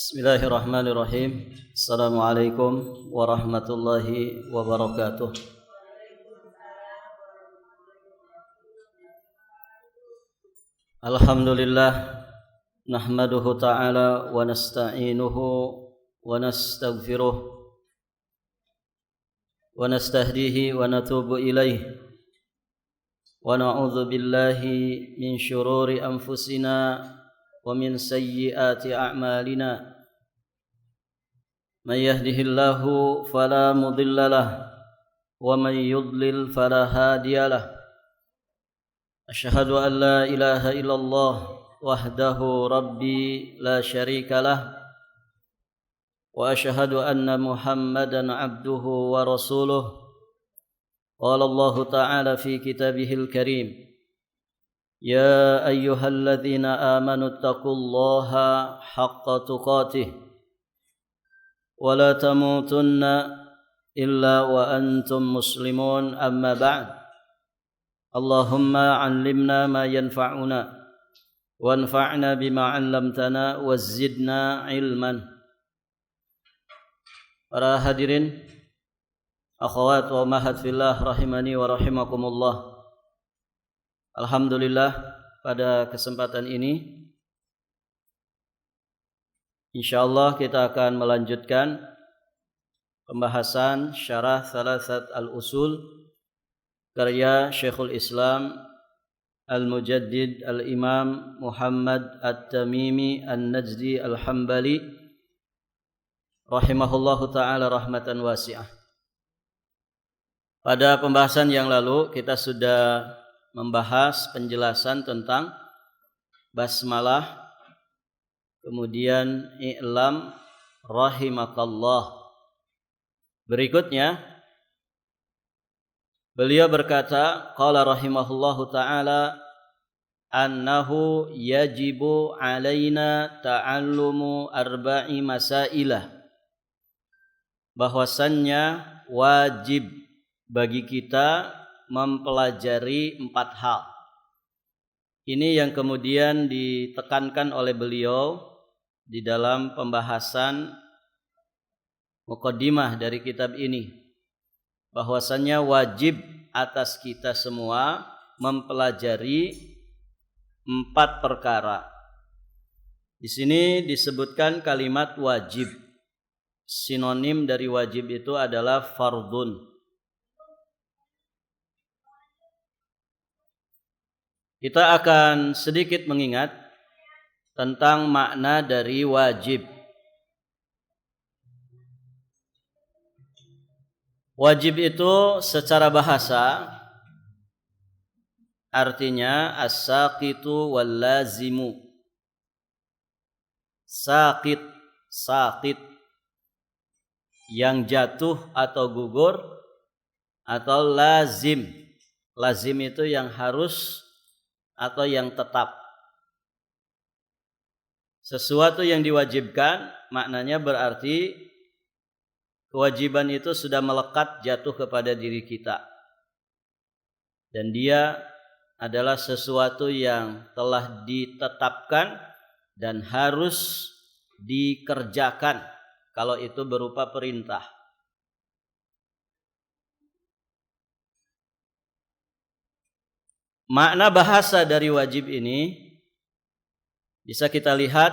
Bismillahirrahmanirrahim. Assalamualaikum warahmatullahi wabarakatuh. Alhamdulillah nahmaduhu ta'ala wa nasta'inuhu wa nastaghfiruh wa nastahdihi wa natubu ilaih wa na'udzu billahi min syururi anfusina wa min sayyiati a'malina. Man yahdihillahu fala mudilla lahu wa man yudlil fala hadiya lahu. Asyhadu an la ilaha illallah wahdahu rabbi la syarika lah wa asyhadu anna Muhammadan abduhu wa rasuluh. Qala Allah ta'ala fi kitabihil karim, يا أيها الذين آمنوا اتقوا الله حق تقاته ولا تموتن إلا وأنتم مسلمون. أما بعد، اللهم علمنا ما ينفعنا وانفعنا بما علمتنا وزدنا علما. Para hadirin, akhwat wa ummahat fillah rahimani wa rahimakumullah. Alhamdulillah, pada kesempatan ini insyaallah kita akan melanjutkan pembahasan syarah Thalathat al-Usul karya Syekhul Islam Al-Mujaddid Al-Imam Muhammad At-Tamimi An-Najdi Al-Hambali rahimahullahu ta'ala rahmatan wasi'ah. Pada pembahasan yang lalu kita sudah membahas penjelasan tentang basmalah, kemudian i'lam rahimakallah. Berikutnya beliau berkata, qala rahimahullahu ta'ala, annahu yajibu alaina ta'allumu arba'i masailah, bahwasannya wajib bagi kita mempelajari 4 hal. Ini yang kemudian ditekankan oleh beliau di dalam pembahasan muqaddimah dari kitab ini, bahwasannya wajib atas kita semua mempelajari 4 perkara. Di sini disebutkan kalimat wajib. Sinonim dari wajib itu adalah fardun. Kita akan sedikit mengingat tentang makna dari wajib. Wajib itu secara bahasa artinya as-saqitu wal lazimu. Saqit, saqit, yang jatuh atau gugur, atau lazim. Lazim itu yang harus atau yang tetap. Sesuatu yang diwajibkan maknanya berarti kewajiban itu sudah melekat jatuh kepada diri kita. Dan dia adalah sesuatu yang telah ditetapkan dan harus dikerjakan kalau itu berupa perintah. Makna bahasa dari wajib ini bisa kita lihat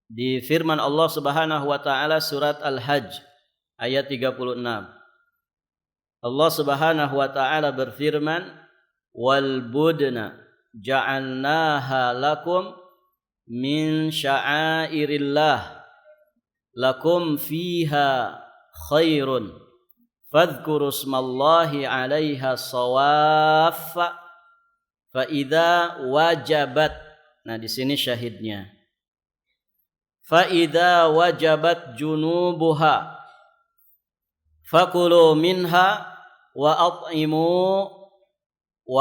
di firman Allah Subhanahu wa taala surat Al-Hajj ayat 36. Allah Subhanahu wa taala berfirman, "Wal budna ja'alnaha lakum min sya'airillah lakum fiha khairun fadhkuru smallahi 'alaiha shawaffa fa idza wajabat." Nah, di sini syahidnya. Fa idza wajabat junubuha fakulu minha wa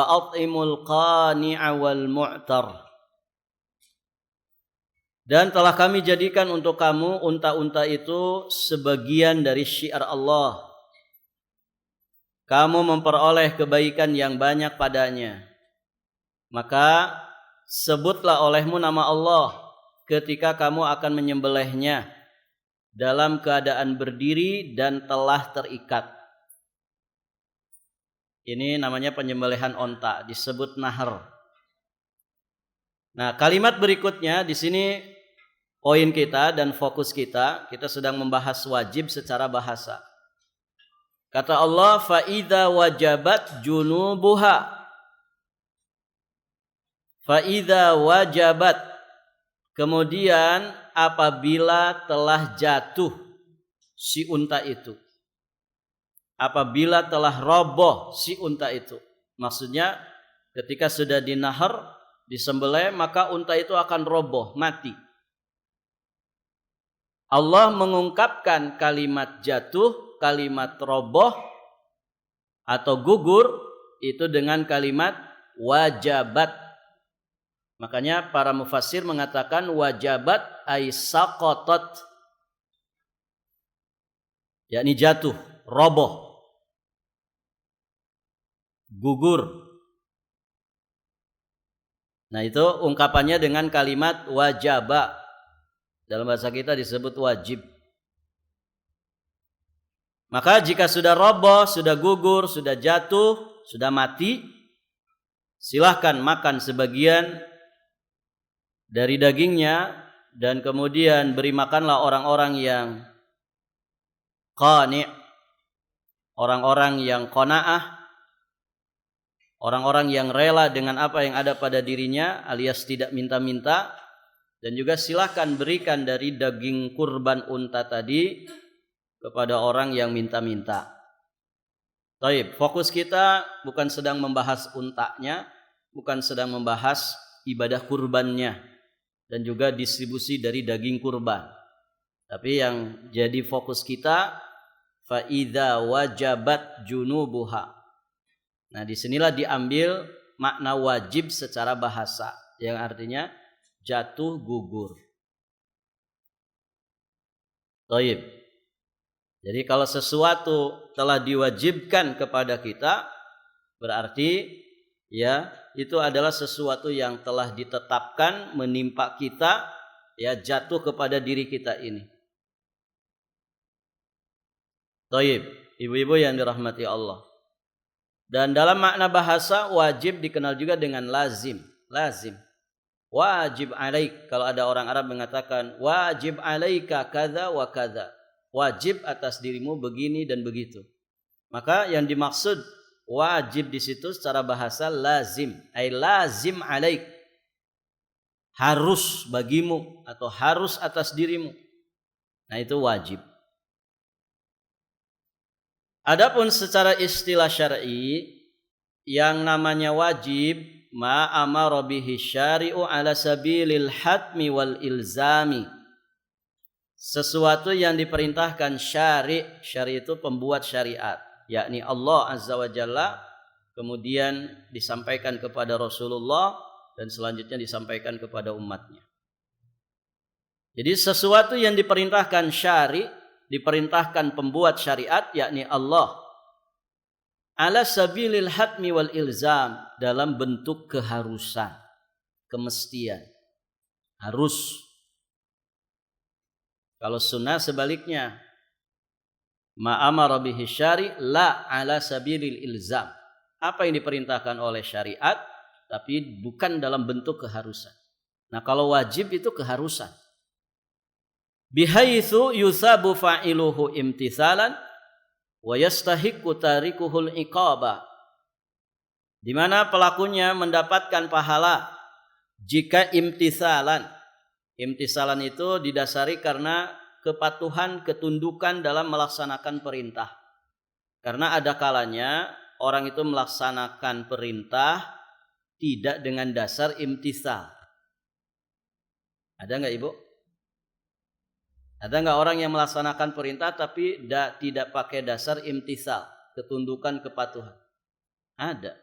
at'imul qani'a wal mu'tar. Dan telah kami jadikan untuk kamu unta-unta itu sebagian dari syiar Allah. Kamu memperoleh kebaikan yang banyak padanya. Maka sebutlah olehmu nama Allah ketika kamu akan menyembelihnya dalam keadaan berdiri dan telah terikat. Ini namanya penyembelihan onta, disebut nahar. Nah, kalimat berikutnya di sini poin kita dan fokus kita sedang membahas wajib secara bahasa. Kata Allah, fa idza wajabat junubuha. Fa idza wajabat, kemudian apabila telah jatuh si unta itu. Apabila telah roboh si unta itu. Maksudnya ketika sudah dinahar, disembelih, maka unta itu akan roboh, mati. Allah mengungkapkan kalimat jatuh, kalimat roboh atau gugur itu dengan kalimat wajabat. Makanya para mufassir mengatakan wajabat ay saqatat, yakni jatuh, roboh, gugur. Nah, itu ungkapannya dengan kalimat wajaba. Dalam bahasa kita disebut wajib. Maka jika sudah roboh, sudah gugur, sudah jatuh, sudah mati, silahkan makan sebagian dari dagingnya dan kemudian beri makanlah orang-orang yang qani', orang-orang yang qanaah, orang-orang yang rela dengan apa yang ada pada dirinya alias tidak minta-minta. Dan juga silahkan berikan dari daging kurban unta tadi kepada orang yang minta-minta. Baik, fokus kita bukan sedang membahas untanya, bukan sedang membahas ibadah kurbannya dan juga distribusi dari daging kurban. Tapi yang jadi fokus kita fa idza wajabat junubuha. Nah, disinilah diambil makna wajib secara bahasa yang artinya jatuh, gugur. Taib. Jadi kalau sesuatu telah diwajibkan kepada kita, berarti ya itu adalah sesuatu yang telah ditetapkan menimpa kita, ya jatuh kepada diri kita ini. Taib. Ibu-ibu yang dirahmati Allah. Dan dalam makna bahasa wajib dikenal juga dengan lazim. Lazim. Wajib alaik, kalau ada orang Arab mengatakan wajib alaika kadza wa kadza, wajib atas dirimu begini dan begitu. Maka yang dimaksud wajib di situ secara bahasa lazim, ay lazim alaik, harus bagimu atau harus atas dirimu. Nah, itu wajib. Adapun secara istilah syar'i yang namanya wajib ma amara bihi syari'u ala sabilil hatmi wal ilzami, sesuatu yang diperintahkan syari'. Syari' itu pembuat syariat, yakni Allah Azza wa Jalla, kemudian disampaikan kepada Rasulullah dan selanjutnya disampaikan kepada umatnya. Jadi sesuatu yang diperintahkan syari', diperintahkan pembuat syariat, yakni Allah, ala sabilil hatmi wal ilzam, dalam bentuk keharusan, kemestian, harus. Kalau sunnah sebaliknya, ma amara bihi syari' la ala sabilil ilzam, apa yang diperintahkan oleh syariat tapi bukan dalam bentuk keharusan. Nah, kalau wajib itu keharusan, bihaitsu yusabu fa'iluhu imtithalan wa yastahiqqu tarikuhul iqaba, di mana pelakunya mendapatkan pahala jika imtithalan. Imtithalan itu didasari karena kepatuhan, ketundukan dalam melaksanakan perintah. Karena ada kalanya orang itu melaksanakan perintah tidak dengan dasar imtithal. Ada enggak, Ibu? Ada enggak orang yang melaksanakan perintah tapi tidak pakai dasar imtithal, ketundukan, kepatuhan? Ada.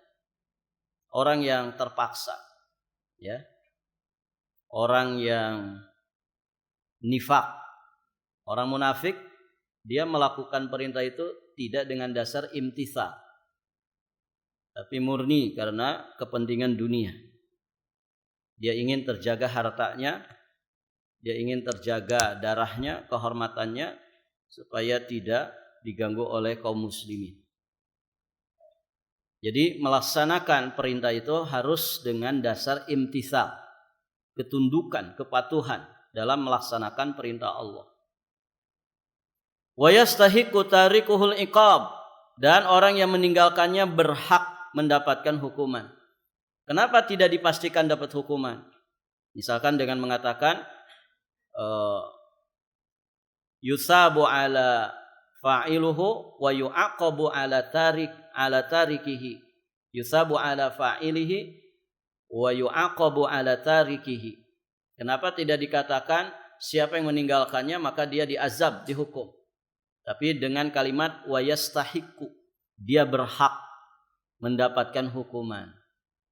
Orang yang terpaksa, ya. Orang yang nifak, orang munafik, dia melakukan perintah itu tidak dengan dasar imtithal, tapi murni karena kepentingan dunia. Dia ingin terjaga hartanya, dia ingin terjaga darahnya, kehormatannya supaya tidak diganggu oleh kaum muslimin. Jadi melaksanakan perintah itu harus dengan dasar imtithal, ketundukan, kepatuhan dalam melaksanakan perintah Allah. Wa yastahiqqu tarikuhul iqab, dan orang yang meninggalkannya berhak mendapatkan hukuman. Kenapa tidak dipastikan dapat hukuman? Misalkan dengan mengatakan yusabu ala fa'iluhu wa yu'aqabu ala tarikihi. Yusabu ala fa'ilihi wa yu'aqabu ala tarikihi. Kenapa tidak dikatakan siapa yang meninggalkannya maka dia diazab, dihukum? Tapi dengan kalimat wa yastahiqqu, dia berhak mendapatkan hukuman.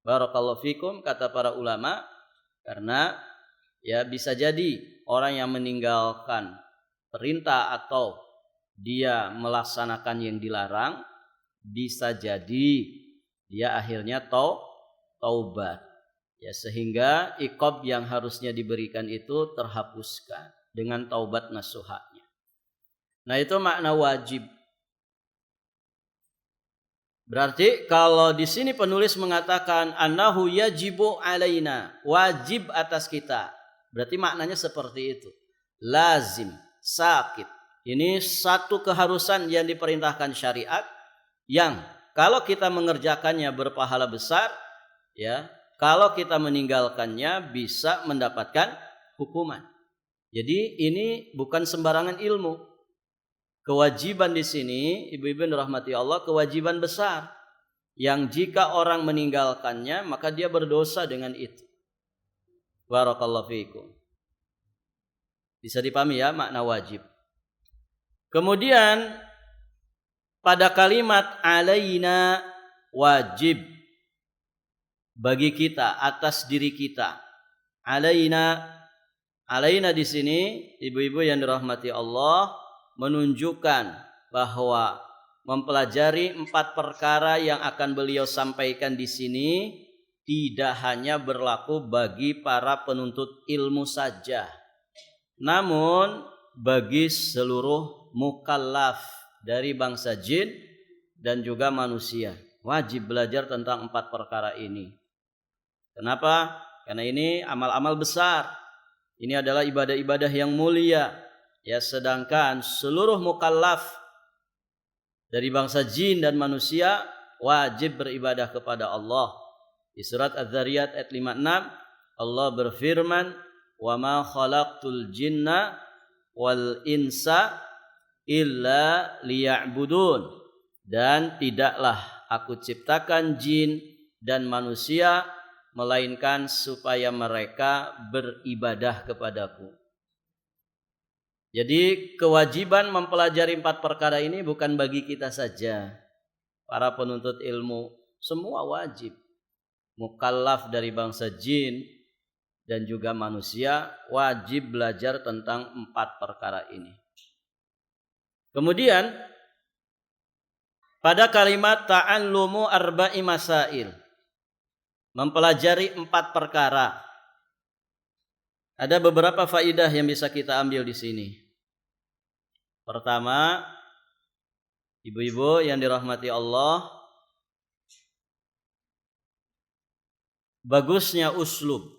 Barakallahu fikum, kata para ulama, karena ya bisa jadi orang yang meninggalkan perintah atau dia melaksanakan yang dilarang, bisa jadi dia akhirnya taubat. Ya, sehingga iqab yang harusnya diberikan itu terhapuskan dengan taubat nasuhanya. Nah, itu makna wajib. Berarti kalau di sini penulis mengatakan annahu yajibu alaina, wajib atas kita. Berarti maknanya seperti itu. Lazim, sakit. Ini satu keharusan yang diperintahkan syariat yang kalau kita mengerjakannya berpahala besar, ya. Kalau kita meninggalkannya bisa mendapatkan hukuman. Jadi ini bukan sembarangan ilmu. Kewajiban di sini, ibu-ibu yang dirahmati Allah, kewajiban besar yang jika orang meninggalkannya maka dia berdosa dengan itu. Barakallahu fiikum. Bisa dipahami ya makna wajib. Kemudian pada kalimat alaina, wajib bagi kita, atas diri kita. Alaina di sini ibu-ibu yang dirahmati Allah menunjukkan bahwa mempelajari 4 perkara yang akan beliau sampaikan di sini tidak hanya berlaku bagi para penuntut ilmu saja, namun bagi seluruh mukallaf dari bangsa jin dan juga manusia. Wajib belajar tentang 4 perkara ini. Kenapa? Karena ini amal-amal besar. Ini adalah ibadah-ibadah yang mulia. Ya, sedangkan seluruh mukallaf dari bangsa jin dan manusia wajib beribadah kepada Allah. Di surat Az-Zariyat ayat 56 Allah berfirman, "Wa ma khalaqtul jinna wal insa illa liya'budun." Dan tidaklah aku ciptakan jin dan manusia melainkan supaya mereka beribadah kepadaku. Jadi kewajiban mempelajari 4 perkara ini bukan bagi kita saja, para penuntut ilmu, semua wajib. Mukallaf dari bangsa jin dan juga manusia wajib belajar tentang 4 perkara ini. Kemudian pada kalimat ta'allumu arba'i masail, mempelajari 4 perkara. Ada beberapa faidah yang bisa kita ambil di sini. Pertama, ibu-ibu yang dirahmati Allah, bagusnya uslub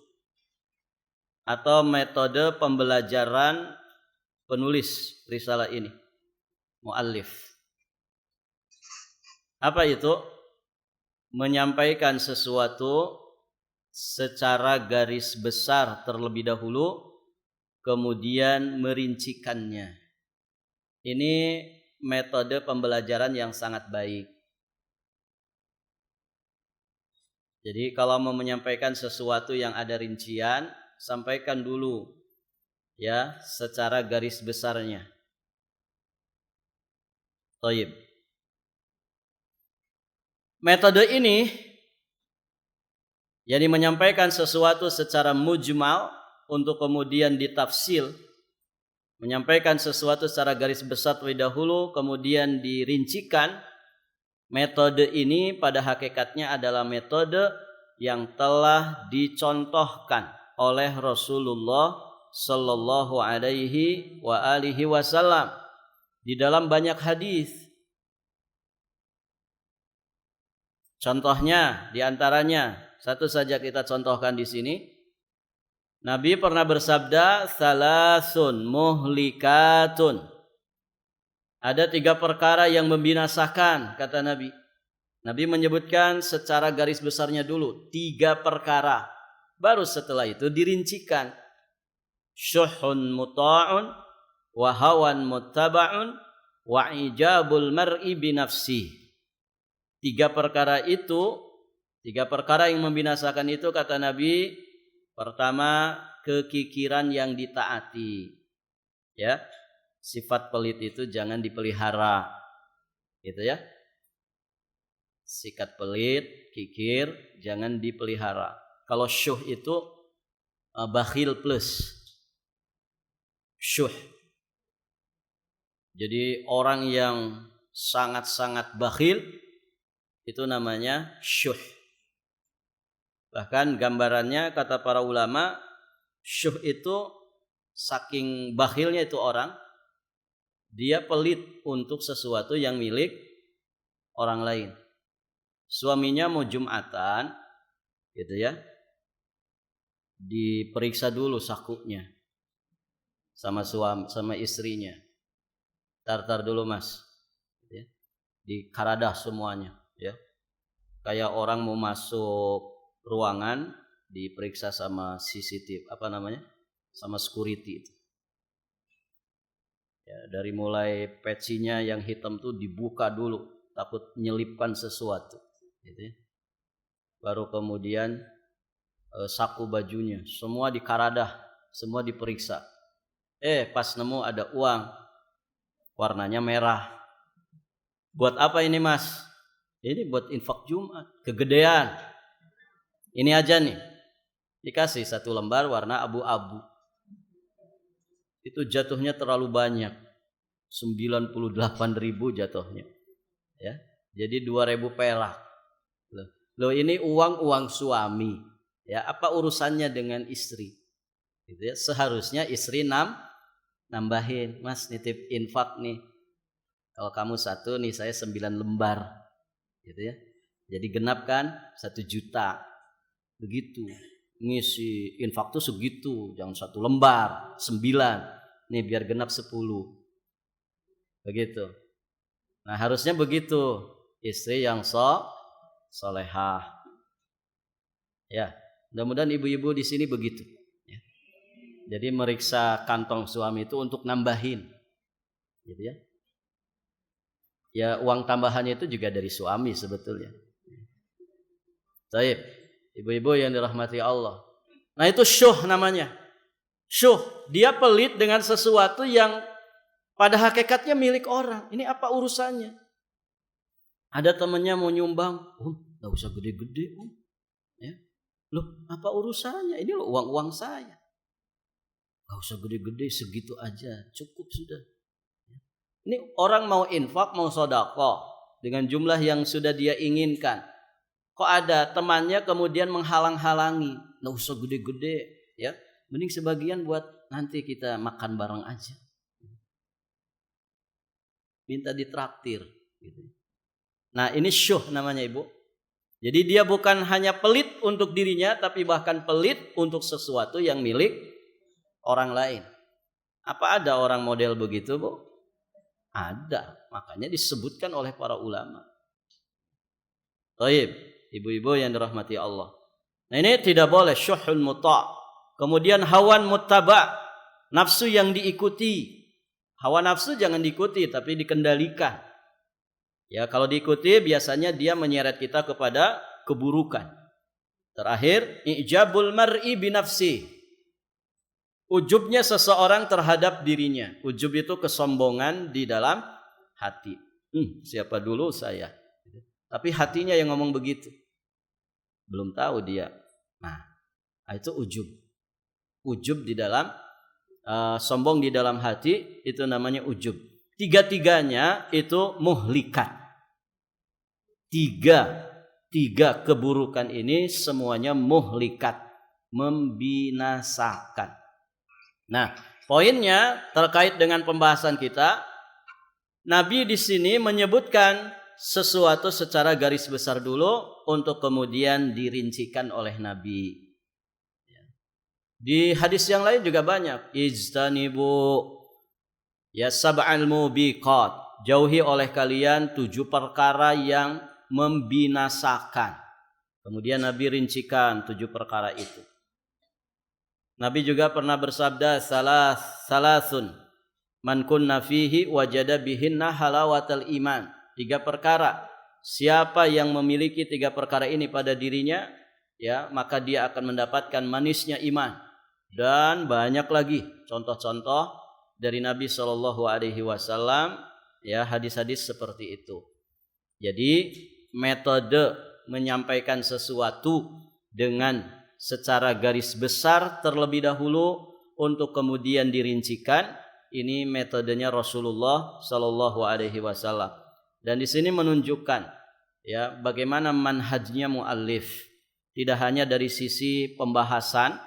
atau metode pembelajaran penulis risalah ini, muallif. Apa itu? Menyampaikan sesuatu secara garis besar terlebih dahulu, kemudian merincikannya. Ini metode pembelajaran yang sangat baik. Jadi kalau mau menyampaikan sesuatu yang ada rincian, sampaikan dulu ya secara garis besarnya. Thayyib. Metode ini jadi menyampaikan sesuatu secara mujmal untuk kemudian ditafsil, menyampaikan sesuatu secara garis besar terlebih dahulu kemudian dirincikan. Metode ini pada hakikatnya adalah metode yang telah dicontohkan oleh Rasulullah sallallahu alaihi wa alihi wasallam di dalam banyak hadis. Contohnya, diantaranya satu saja kita contohkan di sini. Nabi pernah bersabda, salasun muhlikatun. Ada 3 perkara yang membinasakan, kata Nabi. Nabi menyebutkan secara garis besarnya dulu 3 perkara. Baru setelah itu dirincikan. Syuhun muta'un, wa hawan muttaba'un, wa ijabul mar'i binafsih. 3 perkara itu, 3 perkara yang membinasakan itu kata Nabi, pertama kekikiran yang ditaati. Ya. Sifat pelit itu jangan dipelihara. Gitu ya. Sikap pelit, kikir jangan dipelihara. Kalau syuh itu bakhil plus. Syuh. Jadi orang yang sangat-sangat bakhil itu namanya syuh. Bahkan gambarannya kata para ulama, syuh itu saking bakhilnya itu orang, dia pelit untuk sesuatu yang milik orang lain. Suaminya mau Jumatan, gitu ya, diperiksa dulu sakuknya sama suami, sama istrinya. Tar dulu mas, ya. Dikaradah semuanya, ya. Kayak orang mau masuk ruangan, diperiksa sama CCTV, apa namanya, sama security itu. Ya, dari mulai pecinya yang hitam tuh dibuka dulu, takut nyelipkan sesuatu, gitu ya. Baru kemudian saku bajunya, semua dikaradah, semua diperiksa. Pas nemu ada uang, warnanya merah. Buat apa ini mas? Ini buat infak Jumat, kegedean. Ini aja nih, dikasih 1 lembar warna abu-abu. Itu jatuhnya terlalu banyak, 98.000 jatuhnya, ya. Jadi 2.000 perak. Loh ini uang suami, ya. Apa urusannya dengan istri? Gitu ya. Seharusnya istri nambahin, mas nitip infak nih. Kalau kamu 1 nih, saya 9 lembar, gitu ya. Jadi genap kan 1 juta, begitu. Ngisi infak tuh segitu, jangan 1 lembar, 9. Nih biar genap 10. Begitu. Nah, harusnya begitu. Istri yang solehah. Ya, mudah-mudahan ibu-ibu di sini begitu. Ya. Jadi meriksa kantong suami itu untuk nambahin. Gitu ya. Ya, uang tambahannya itu juga dari suami sebetulnya. Baik. Ibu-ibu yang dirahmati Allah. Nah itu syuh namanya. Syuh. Dia pelit dengan sesuatu yang pada hakikatnya milik orang. Ini apa urusannya? Ada temannya mau nyumbang. Gak usah gede-gede. Ya. Loh apa urusannya? Ini loh uang-uang saya. Gak usah gede-gede, segitu aja. Cukup sudah. Ini orang mau infak, mau sedekah dengan jumlah yang sudah dia inginkan. Kok ada temannya kemudian menghalang-halangi, nggak usah gede-gede, ya, mending sebagian buat nanti kita makan bareng aja, minta ditraktir, gitu. Nah ini syuh namanya ibu. Jadi dia bukan hanya pelit untuk dirinya, tapi bahkan pelit untuk sesuatu yang milik orang lain. Apa ada orang model begitu bu? Ada, makanya disebutkan oleh para ulama. Baik. Ibu-ibu yang dirahmati Allah. Nah ini tidak boleh syuhun muta'. Kemudian hawan muttaba', nafsu yang diikuti. Hawa nafsu jangan diikuti tapi dikendalikan. Ya kalau diikuti biasanya dia menyeret kita kepada keburukan. Terakhir, ijabul mar'i binafsi. Ujubnya seseorang terhadap dirinya. Ujub itu kesombongan di dalam hati. Siapa dulu saya? Tapi hatinya yang ngomong begitu. Belum tahu dia. Nah, itu ujub. Ujub di dalam sombong di dalam hati itu namanya ujub. 3-tiganya itu muhlikat. 3 keburukan ini semuanya muhlikat, membinasakan. Nah, poinnya terkait dengan pembahasan kita, Nabi di sini menyebutkan sesuatu secara garis besar dulu untuk kemudian dirincikan oleh Nabi. Di hadis yang lain juga banyak. Ijtanibu ya sab'al mubiqat. Jauhi oleh kalian 7 perkara yang membinasakan. Kemudian Nabi rincikan 7 perkara itu. Nabi juga pernah bersabda salasun man kunna fihi wajada bihinna halawatal iman. 3 perkara. Siapa yang memiliki 3 perkara ini pada dirinya, ya, maka dia akan mendapatkan manisnya iman. Dan banyak lagi contoh-contoh dari Nabi Shallallahu Alaihi Wasallam, ya, hadis-hadis seperti itu. Jadi metode menyampaikan sesuatu dengan secara garis besar terlebih dahulu untuk kemudian dirincikan, ini metodenya Rasulullah Shallallahu Alaihi Wasallam. Dan di sini menunjukkan, ya, bagaimana manhajnya muallif, tidak hanya dari sisi pembahasan,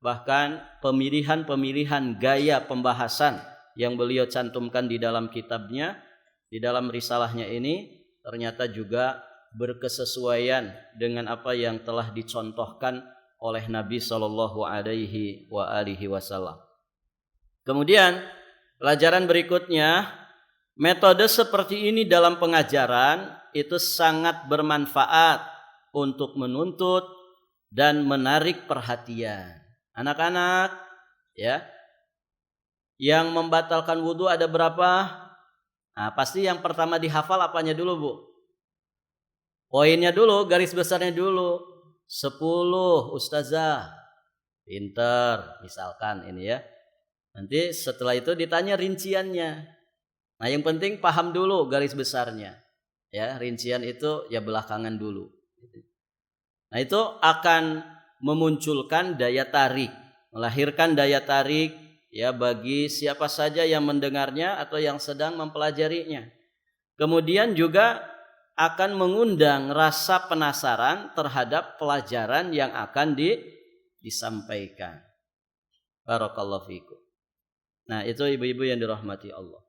bahkan pemilihan gaya pembahasan yang beliau cantumkan di dalam kitabnya, di dalam risalahnya ini, ternyata juga berkesesuaian dengan apa yang telah dicontohkan oleh Nabi Shallallahu Alaihi Wasallam. Kemudian pelajaran berikutnya, metode seperti ini dalam pengajaran itu sangat bermanfaat untuk menuntut dan menarik perhatian. Anak-anak, ya, yang membatalkan wudhu ada berapa? Nah, pasti yang pertama dihafal apanya dulu, Bu? Poinnya dulu, garis besarnya dulu. 10, Ustazah. Pinter, misalkan ini ya. Nanti setelah itu ditanya rinciannya. Nah, yang penting paham dulu garis besarnya. Ya, rincian itu ya belakangan dulu. Nah, itu akan memunculkan daya tarik, melahirkan daya tarik, ya, bagi siapa saja yang mendengarnya atau yang sedang mempelajarinya. Kemudian juga akan mengundang rasa penasaran terhadap pelajaran yang akan disampaikan. Barakallahu fikum. Nah, itu ibu-ibu yang dirahmati Allah.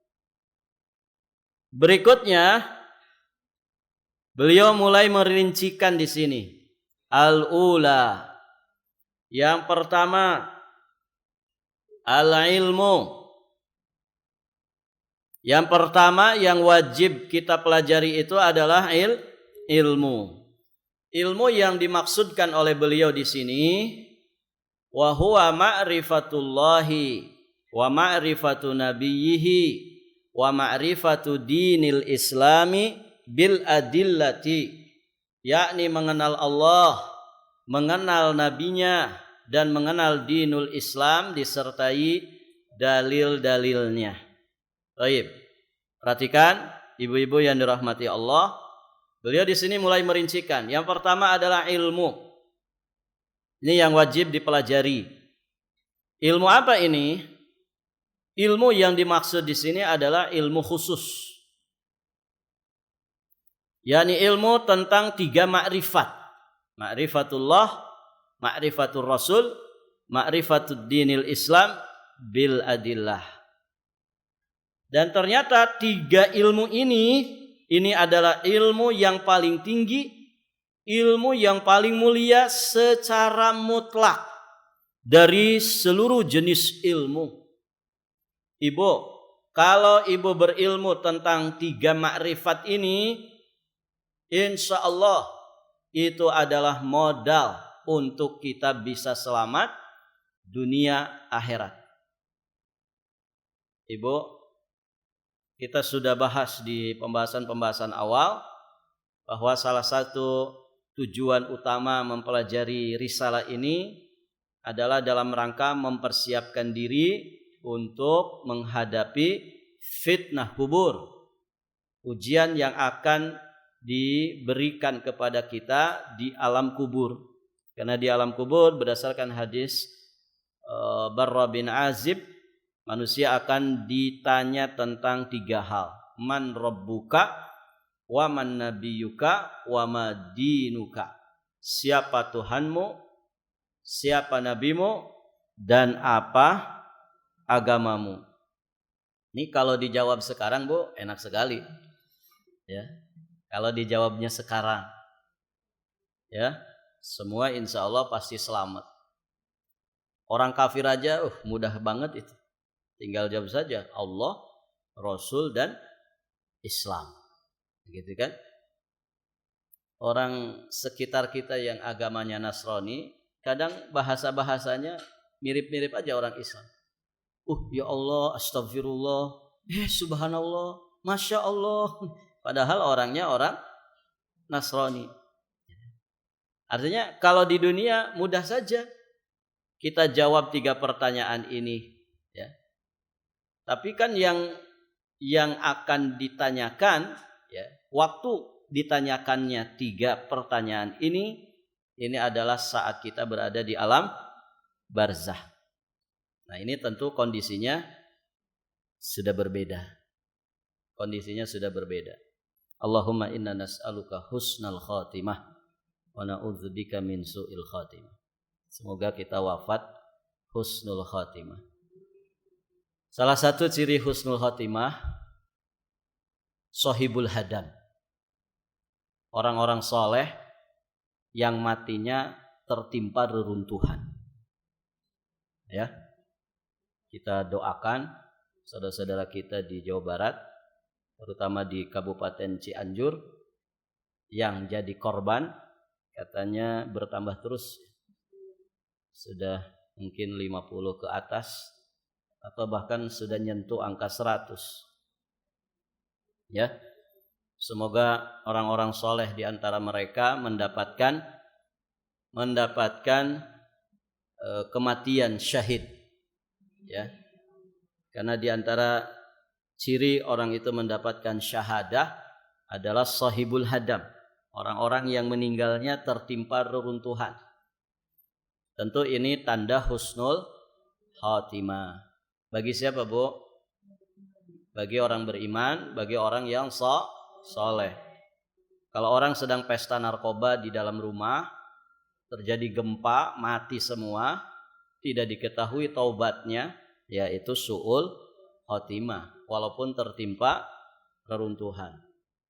Berikutnya beliau mulai merincikan di sini. Al-ula, yang pertama, al-ilmu. Yang pertama yang wajib kita pelajari itu adalah ilmu. Ilmu yang dimaksudkan oleh beliau di sini, wa huwa ma'rifatullahi wa ma'rifatu nabiyhi wa ma'rifatu dinil islami bil adillati, yakni mengenal Allah, mengenal nabinya, dan mengenal dinul Islam disertai dalil-dalilnya. Baik. Perhatikan ibu-ibu yang dirahmati Allah. Beliau di sini mulai merincikan. Yang pertama adalah ilmu. Ini yang wajib dipelajari. Ilmu apa ini? Ilmu yang dimaksud di sini adalah ilmu khusus. yakni ilmu tentang 3 makrifat. Ma'rifatullah, ma'rifatul Rasul, ma'rifatud dinil Islam bil adillah. Dan ternyata 3 ilmu ini adalah ilmu yang paling tinggi, ilmu yang paling mulia secara mutlak dari seluruh jenis ilmu. Ibu, kalau ibu berilmu tentang 3 makrifat ini, insya Allah itu adalah modal untuk kita bisa selamat dunia akhirat. Ibu, kita sudah bahas di pembahasan-pembahasan awal bahwa salah satu tujuan utama mempelajari risalah ini adalah dalam rangka mempersiapkan diri untuk menghadapi fitnah kubur, ujian yang akan diberikan kepada kita di alam kubur. Karena di alam kubur berdasarkan hadis Barra bin Azib, manusia akan ditanya tentang 3 hal. Man rabbuka, wa man nabiyuka, wa ma dinuka. Siapa Tuhanmu, siapa nabimu, dan apa agamamu? Ini kalau dijawab sekarang, Bu, enak sekali. Ya. Kalau dijawabnya sekarang, ya, semua insya Allah pasti selamat. Orang kafir aja, mudah banget itu. Tinggal jawab saja Allah, Rasul, dan Islam. Gitu kan? Orang sekitar kita yang agamanya Nasrani, kadang bahasa-bahasanya mirip-mirip aja orang Islam. Ya Allah, astagfirullah, subhanallah, masya Allah. Padahal orangnya orang Nasrani. Artinya kalau di dunia mudah saja kita jawab 3 pertanyaan ini, ya. Tapi kan yang akan ditanyakan, ya, waktu ditanyakannya 3 pertanyaan ini adalah saat kita berada di alam barzah. Nah, ini tentu kondisinya sudah berbeda. Kondisinya sudah berbeda. Allahumma inna nas'aluka husnal khatimah wa na'udzubika min su'il khatimah. Semoga kita wafat husnul khatimah. Salah satu ciri husnul khatimah, sohibul hadam. Orang-orang soleh yang matinya tertimpa reruntuhan. Ya. Kita doakan saudara-saudara kita di Jawa Barat, terutama di Kabupaten Cianjur, yang jadi korban, katanya bertambah terus. Sudah mungkin 50 ke atas, atau bahkan sudah nyentuh angka 100. Ya. Semoga orang-orang soleh di antara mereka mendapatkan kematian syahid. Ya. Karena di antara ciri orang itu mendapatkan syahadah adalah sahibul hadam, orang-orang yang meninggalnya tertimpa reruntuhan. Tentu ini tanda husnul khatimah. Bagi siapa, Bu? Bagi orang beriman, bagi orang yang soleh. Kalau orang sedang pesta narkoba di dalam rumah, terjadi gempa, mati semua, tidak diketahui taubatnya, yaitu su'ul khotimah, walaupun tertimpa reruntuhan.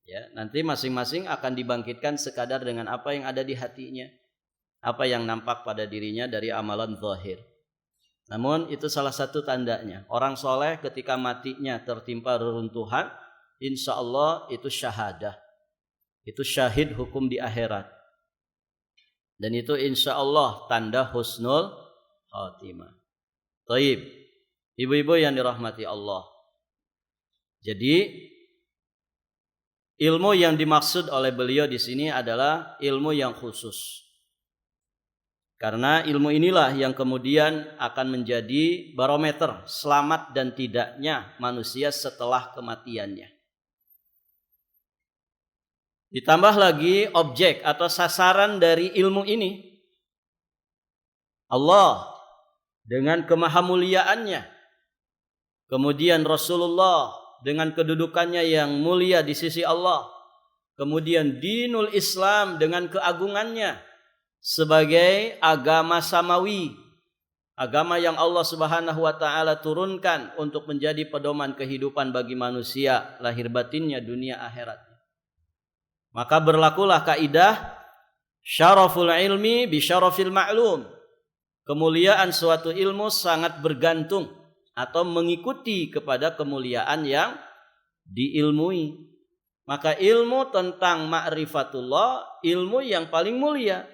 Ya, nanti masing-masing akan dibangkitkan sekadar dengan apa yang ada di hatinya, apa yang nampak pada dirinya dari amalan zahir. Namun itu salah satu tandanya. Orang soleh ketika matinya tertimpa reruntuhan, insya Allah itu syahadah, itu syahid hukum di akhirat. Dan itu insya Allah tanda husnul khatimah. Taib, ibu-ibu yang dirahmati Allah. Jadi ilmu yang dimaksud oleh beliau di sini adalah ilmu yang khusus. Karena ilmu inilah yang kemudian akan menjadi barometer selamat dan tidaknya manusia setelah kematiannya. Ditambah lagi objek atau sasaran dari ilmu ini, Allah dengan kemahamuliaannya, kemudian Rasulullah dengan kedudukannya yang mulia di sisi Allah, kemudian dinul Islam dengan keagungannya sebagai agama samawi, agama yang Allah Subhanahu wa taala turunkan untuk menjadi pedoman kehidupan bagi manusia lahir batinnya dunia akhirat. Maka berlakulah kaidah syaraful ilmi bi syarafil ma'lum. Kemuliaan suatu ilmu sangat bergantung atau mengikuti kepada kemuliaan yang diilmui. Maka ilmu tentang ma'rifatullah, ilmu yang paling mulia.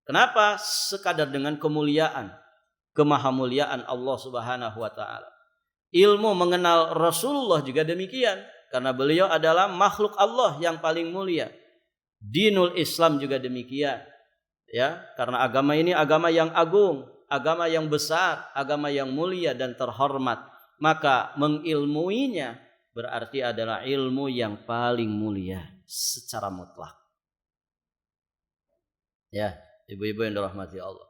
Kenapa? Sekadar dengan kemuliaan, kemahamuliaan Allah Subhanahu wa taala. Ilmu mengenal Rasulullah juga demikian, karena beliau adalah makhluk Allah yang paling mulia. Dinul Islam juga demikian. Ya, karena agama ini agama yang agung, agama yang besar, agama yang mulia dan terhormat. Maka mengilmuinya berarti adalah ilmu yang paling mulia secara mutlak. Ya, ibu-ibu yang dirahmati Allah.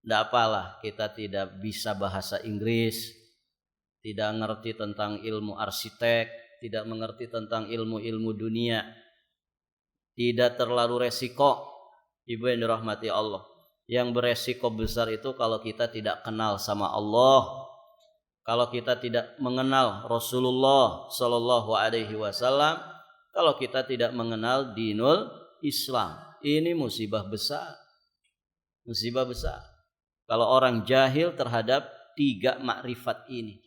Tidak apalah kita tidak bisa bahasa Inggris, tidak mengerti tentang ilmu arsitek, tidak mengerti tentang ilmu-ilmu dunia. Tidak terlalu resiko. Ibu yang dirahmati Allah, yang beresiko besar itu kalau kita tidak kenal sama Allah, kalau kita tidak mengenal Rasulullah sallallahu alaihi wasallam, kalau kita tidak mengenal dinul Islam. Ini musibah besar. Musibah besar. Kalau orang jahil terhadap 3 makrifat ini.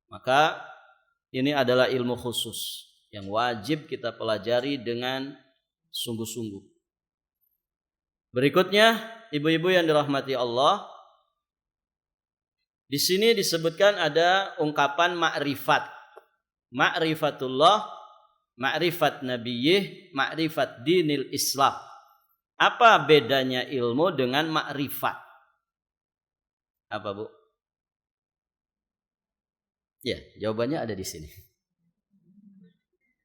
Maka ini adalah ilmu khusus yang wajib kita pelajari dengan sungguh-sungguh. Berikutnya, ibu-ibu yang dirahmati Allah, di sini disebutkan ada ungkapan makrifat. Ma'rifatullah, ma'rifat nabiyyih, ma'rifat dinil Islam. Apa bedanya ilmu dengan makrifat? Apa, Bu? Ya, jawabannya ada di sini.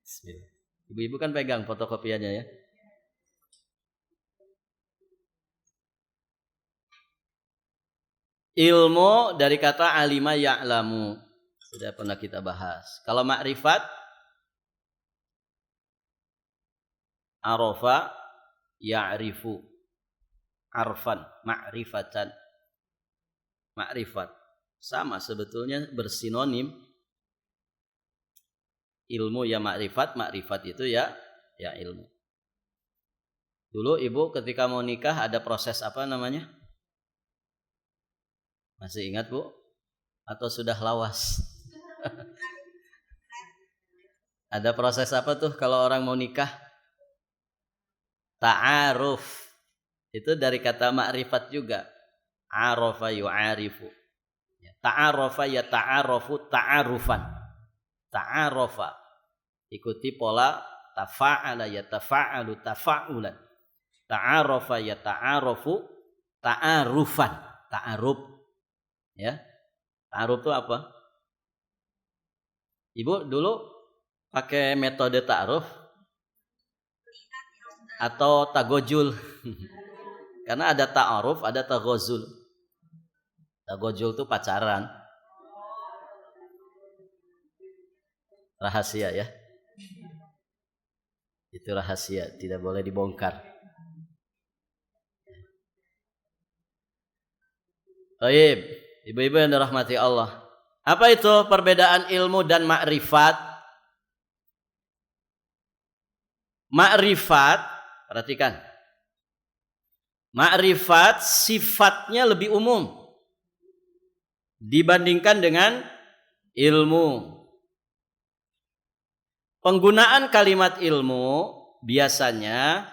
Bismillah. Ibu-ibu kan pegang fotokopiannya ya. Ilmu dari kata alima ya'lamu. Sudah pernah kita bahas. Kalau makrifat, arafa ya'rifu. Arfan, ma'rifatan. Makrifat. Sama sebetulnya bersinonim. Ilmu ya makrifat, makrifat itu ya ilmu. Dulu ibu ketika mau nikah ada proses apa namanya? Masih ingat, Bu? Atau sudah lawas? Ada proses apa tuh kalau orang mau nikah? Ta'aruf. Itu dari kata makrifat juga. Arafa yu'arifu. Ta'arafa ya ta'arafu ta'arufan. Ta'arafa. Ikuti pola tafa'ala ya tafa'alu tafa'ulan. Ta'arafa ya ta'arafu ta'arufan. Ta'aruf. Ya. Ta'aruf itu apa? Ibu dulu pakai metode ta'aruf atau tagojul? Karena ada ta'aruf, ada tagozul. Tagojul itu pacaran. Rahasia ya. Itu rahasia, tidak boleh dibongkar. Baik, ibu-ibu yang dirahmati Allah. Apa itu perbedaan ilmu dan makrifat? Makrifat, perhatikan. Makrifat sifatnya lebih umum dibandingkan dengan ilmu. Penggunaan kalimat ilmu biasanya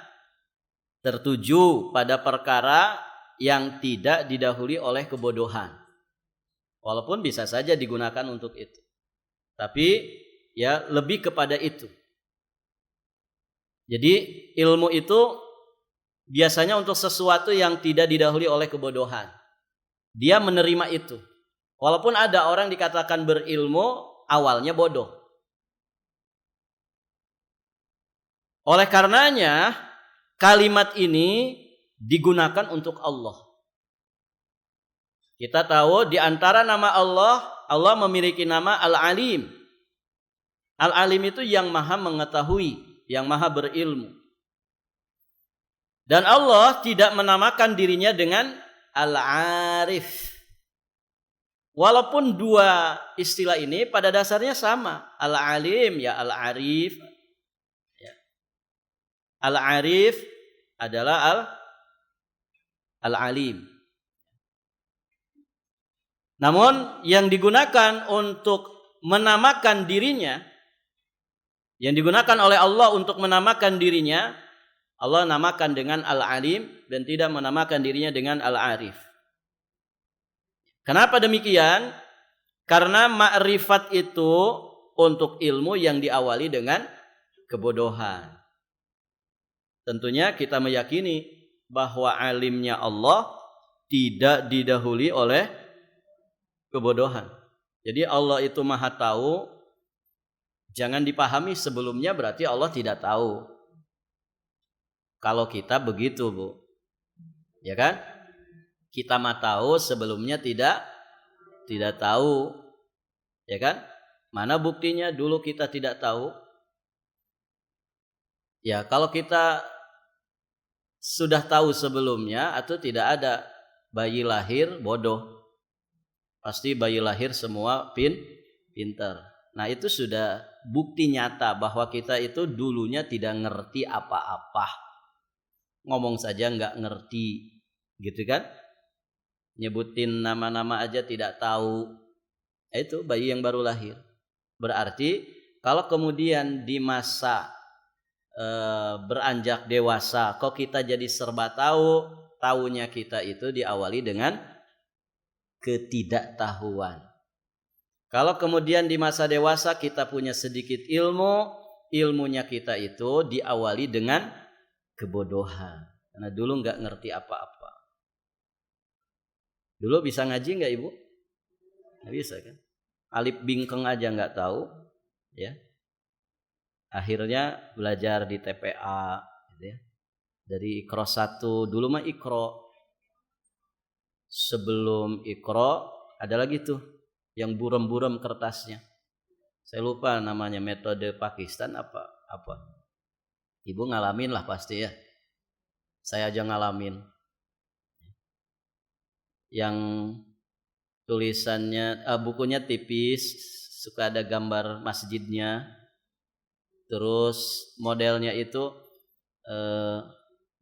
tertuju pada perkara yang tidak didahului oleh kebodohan. Walaupun bisa saja digunakan untuk itu. Tapi ya lebih kepada itu. Jadi ilmu itu biasanya untuk sesuatu yang tidak didahului oleh kebodohan. Dia menerima itu. Walaupun ada orang dikatakan berilmu, awalnya bodoh. Oleh karenanya, kalimat ini digunakan untuk Allah. Kita tahu di antara nama Allah, Allah memiliki nama Al-Alim. Al-Alim itu yang maha mengetahui, yang maha berilmu. Dan Allah tidak menamakan dirinya dengan Al-Arif. Walaupun dua istilah ini pada dasarnya sama. Al-Alim ya Al-Arif. Al-Arif adalah Al-Alim. Namun yang digunakan untuk menamakan dirinya, yang digunakan oleh Allah untuk menamakan dirinya, Allah namakan dengan Al-Alim dan tidak menamakan dirinya dengan Al-Arif. Kenapa demikian? Karena makrifat itu untuk ilmu yang diawali dengan kebodohan. Tentunya kita meyakini bahwa alimnya Allah tidak didahului oleh kebodohan. Jadi Allah itu maha tahu. Jangan dipahami sebelumnya berarti Allah tidak tahu. Kalau kita begitu, Bu. Ya kan? Kita mah tahu sebelumnya tidak tahu. Ya kan? Mana buktinya dulu kita tidak tahu? Ya, kalau kita sudah tahu sebelumnya atau tidak ada bayi lahir bodoh. Pasti bayi lahir semua pinter. Nah itu sudah bukti nyata bahwa kita itu dulunya tidak ngerti apa-apa. Ngomong saja nggak ngerti, gitu kan? Nyebutin nama-nama aja tidak tahu. Itu bayi yang baru lahir. Berarti kalau kemudian di masa beranjak dewasa kok kita jadi serba tahu, taunya kita itu diawali dengan ketidaktahuan. Kalau kemudian di masa dewasa kita punya sedikit ilmu, ilmunya kita itu diawali dengan kebodohan. Karena dulu nggak ngerti apa-apa. Dulu bisa ngaji nggak ibu? Nggak bisa kan? Alif bingkeng aja nggak tahu, ya. Akhirnya belajar di TPA, gitu ya. Dari Iqra 1, dulu mah Iqra. Sebelum Iqra ada lagi tuh yang buram-buram kertasnya. Saya lupa namanya, metode Pakistan apa. Ibu ngalamin lah pasti ya. Saya aja ngalamin. Yang tulisannya bukunya tipis, suka ada gambar masjidnya. Terus modelnya itu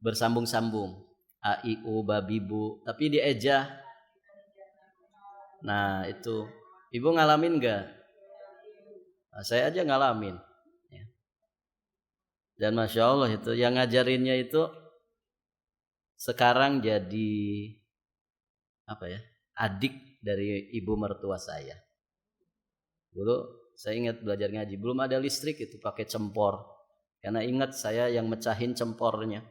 bersambung-sambung, a i u babi bu, tapi dieja. Nah itu ibu ngalamin nggak? Nah, saya aja ngalamin. Ya. Dan masya Allah itu yang ngajarinnya itu sekarang jadi apa ya? Adik dari ibu mertua saya. Dulu saya ingat belajar ngaji belum ada listrik, itu pakai cempor. Karena ingat saya yang mecahin cempornya.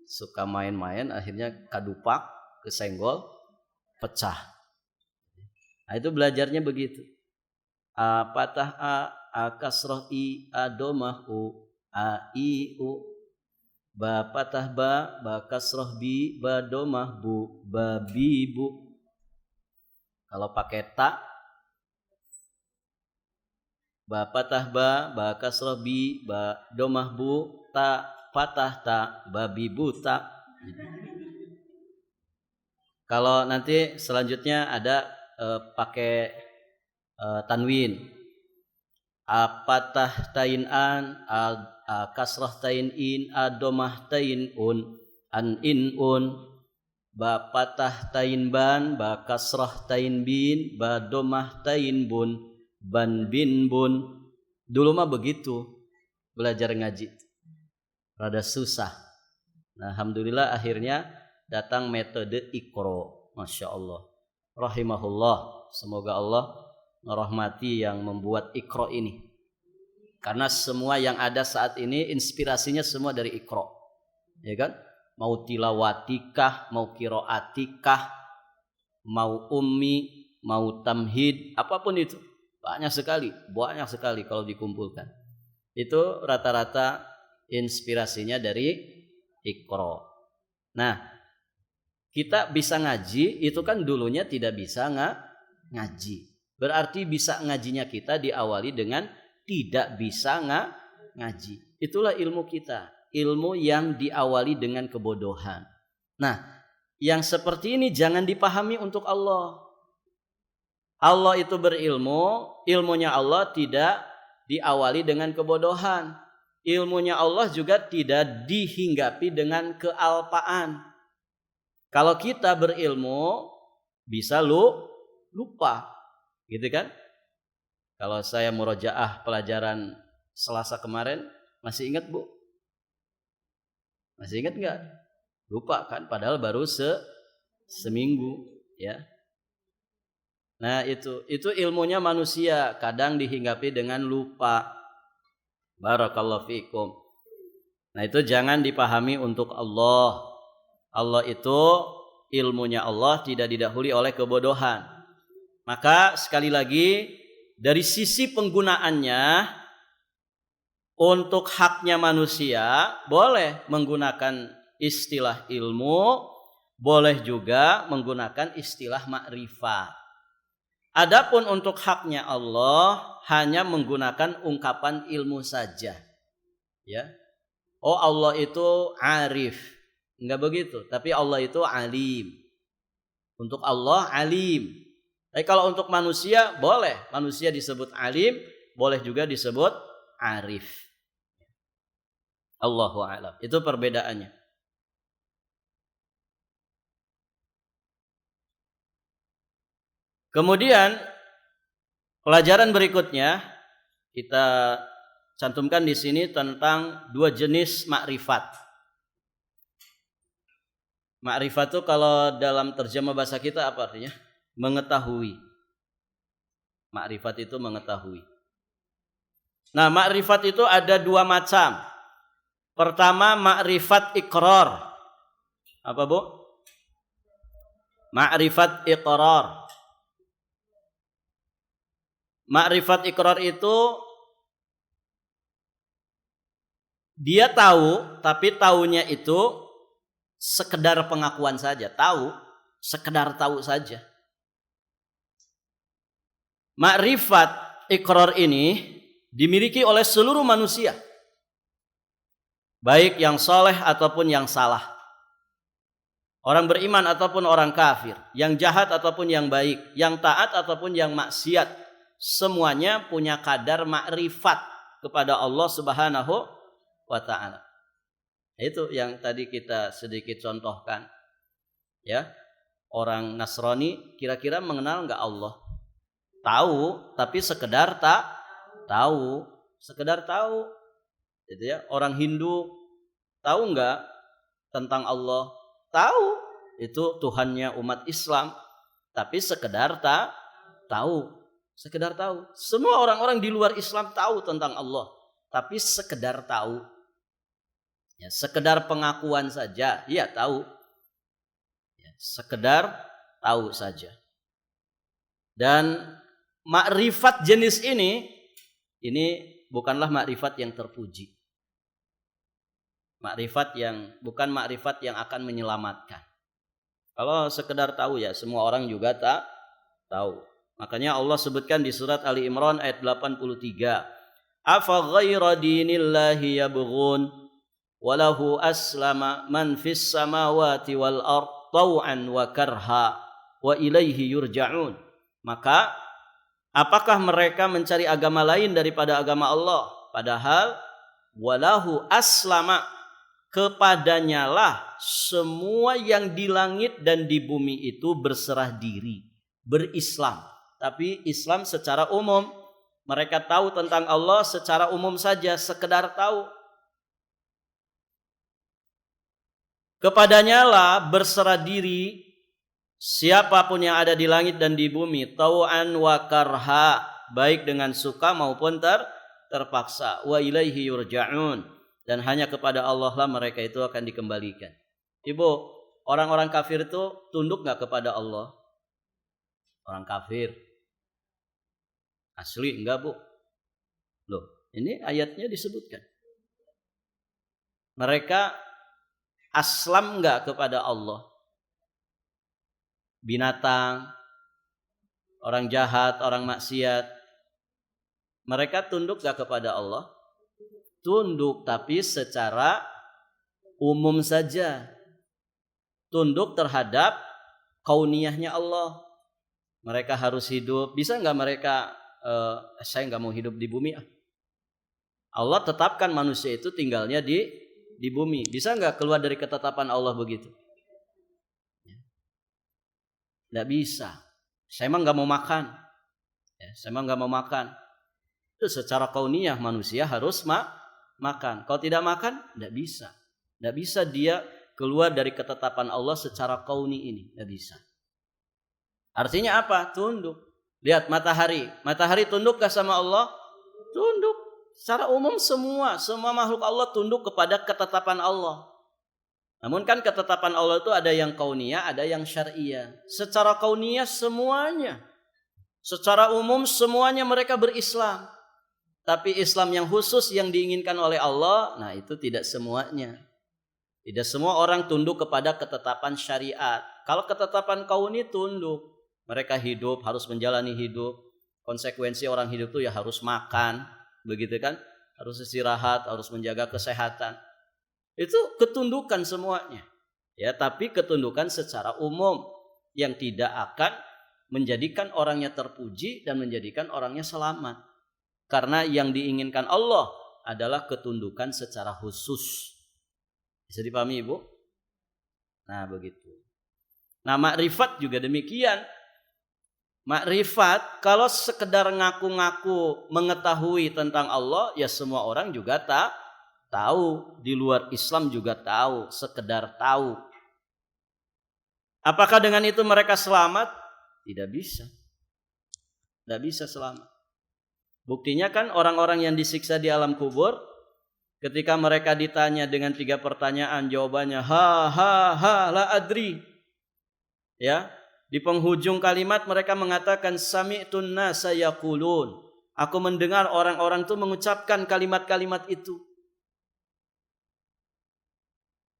Suka main-main, akhirnya kadupak, kesenggol, pecah. Nah itu belajarnya begitu. A patah a kasroh i, a domah u, a i u. Ba patah ba kasroh bi, ba domah bu, ba bi bu. Kalau pakai ta, ba patah ba kasroh bi, ba domah bu, ta patah ta, babi buta. Kalau nanti selanjutnya ada pakai tanwin. A patah tain an, a kasroh tain in, a domah tain un, an in un. Ba patah tain ban, ba kasroh tain bin, ba domah tain bun, ban bin bun. Dulu mah begitu belajar ngaji, rada susah. Nah, alhamdulillah akhirnya datang metode Iqra. Masya Allah, rahimahullah. Semoga Allah merahmati yang membuat Iqra ini. Karena semua yang ada saat ini inspirasinya semua dari Iqra, ya kan? Mau tilawatikah, mau qiraatikah, mau ummi, mau tamhid, apapun itu banyak sekali kalau dikumpulkan. Itu rata-rata inspirasinya dari Iqra. Nah, kita bisa ngaji itu kan dulunya tidak bisa ngaji. Berarti bisa ngajinya kita diawali dengan tidak bisa ngaji. Itulah ilmu kita. Ilmu yang diawali dengan kebodohan. Nah, yang seperti ini jangan dipahami untuk Allah. Allah itu berilmu, ilmunya Allah tidak diawali dengan kebodohan. Ilmunya Allah juga tidak dihinggapi dengan kealpaan. Kalau kita berilmu bisa lupa, gitu kan? Kalau saya murojaah pelajaran Selasa kemarin, masih ingat Bu? Masih ingat nggak? Lupa kan? Padahal baru seminggu, ya. Nah itu ilmunya manusia, kadang dihinggapi dengan lupa. Barakallahu fiikum. Nah itu jangan dipahami untuk Allah. Allah itu ilmunya Allah tidak didahului oleh kebodohan. Maka sekali lagi dari sisi penggunaannya untuk haknya manusia boleh menggunakan istilah ilmu, boleh juga menggunakan istilah makrifat. Adapun untuk haknya Allah hanya menggunakan ungkapan ilmu saja. Ya. Oh Allah itu arif. Enggak begitu, tapi Allah itu alim. Untuk Allah alim. Tapi kalau untuk manusia boleh. Manusia disebut alim, boleh juga disebut arif. Allahu a'lam. Itu perbedaannya. Kemudian pelajaran berikutnya kita cantumkan di sini tentang dua jenis makrifat. Makrifat itu kalau dalam terjemah bahasa kita apa artinya? Mengetahui. Makrifat itu mengetahui. Nah, makrifat itu ada dua macam. Pertama, makrifat iqrar. Apa, Bu? Makrifat iqrar. Makrifat iqrar itu dia tahu, tapi taunya itu sekedar pengakuan saja, sekedar tahu saja. Makrifat iqrar ini dimiliki oleh seluruh manusia, baik yang soleh ataupun yang salah, orang beriman ataupun orang kafir, yang jahat ataupun yang baik, yang taat ataupun yang maksiat, semuanya punya kadar makrifat kepada Allah Subhanahu wa ta'ala. Itu yang tadi kita sedikit contohkan. Ya, orang Nasrani kira-kira mengenal enggak Allah? Tahu, tapi sekedar tahu. Gitu ya. Orang Hindu tahu enggak tentang Allah? Tahu. Itu Tuhannya umat Islam, tapi sekedar tahu. Semua orang-orang di luar Islam tahu tentang Allah, tapi sekedar tahu. Ya, sekedar pengakuan saja, ya tahu. Ya, sekedar tahu saja. Dan makrifat jenis ini bukanlah makrifat yang terpuji. Bukan makrifat yang akan menyelamatkan. Kalau sekedar tahu ya semua orang juga tahu. Makanya Allah sebutkan di surat Ali Imran ayat 83. Afa ghaira dinillahi yabghun walahu aslama man fis samawati wal ard tau'an wa karha wa ilaihi yurja'un. Maka apakah mereka mencari agama lain daripada agama Allah, padahal walahu aslama, kepadanyalah semua yang di langit dan di bumi itu berserah diri, berislam. Tapi Islam secara umum, mereka tahu tentang Allah secara umum saja, sekedar tahu. Kepadanya lah berserah diri siapapun yang ada di langit dan di bumi, tau'an wa karha, baik dengan suka maupun terpaksa. Wa ilaihi yurja'un, dan hanya kepada Allah lah mereka itu akan dikembalikan. Ibu, orang-orang kafir itu tunduk enggak kepada Allah? Orang kafir asli enggak, Bu? Loh, ini ayatnya disebutkan. Mereka aslam enggak kepada Allah? Binatang, orang jahat, orang maksiat, mereka tunduk enggak kepada Allah? Tunduk, tapi secara umum saja. Tunduk terhadap kauniyahnya Allah. Mereka harus hidup. Bisa enggak mereka saya enggak mau hidup di bumi? Allah tetapkan manusia itu tinggalnya di bumi. Bisa enggak keluar dari ketetapan Allah begitu? Enggak bisa. Saya emang enggak mau makan. Saya emang enggak mau makan. Itu secara kauniyah manusia harus makan. Kalau tidak makan, enggak bisa. Enggak bisa dia keluar dari ketetapan Allah secara kauni ini. Enggak bisa. Artinya apa? Tunduk. Lihat matahari. Matahari tundukkah sama Allah? Tunduk. Secara umum semua makhluk Allah tunduk kepada ketetapan Allah. Namun kan ketetapan Allah itu ada yang kauniyah, ada yang syar'iyah. Secara kauniyah semuanya. Secara umum semuanya mereka berislam. Tapi Islam yang khusus yang diinginkan oleh Allah, nah itu tidak semuanya. Tidak semua orang tunduk kepada ketetapan syariat. Kalau ketetapan kauni tunduk. Mereka hidup, harus menjalani hidup. Konsekuensi orang hidup itu ya harus makan, begitu kan? Harus istirahat, harus menjaga kesehatan. Itu ketundukan semuanya. Ya, tapi ketundukan secara umum. yang tidak akan menjadikan orangnya terpuji dan menjadikan orangnya selamat. Karena yang diinginkan Allah adalah ketundukan secara khusus. Bisa dipahami Ibu? Nah begitu. Nah makrifat juga demikian. Makrifat kalau sekedar ngaku-ngaku mengetahui tentang Allah, ya semua orang juga tahu. Di luar Islam juga tahu, sekedar tahu. Apakah dengan itu mereka selamat? Tidak bisa. Tidak bisa selamat. Buktinya kan orang-orang yang disiksa di alam kubur, ketika mereka ditanya dengan 3 pertanyaan, jawabannya la adri. Ya, di penghujung kalimat mereka mengatakan sami'tun nasa yaqulun. Aku mendengar orang-orang itu mengucapkan kalimat-kalimat itu.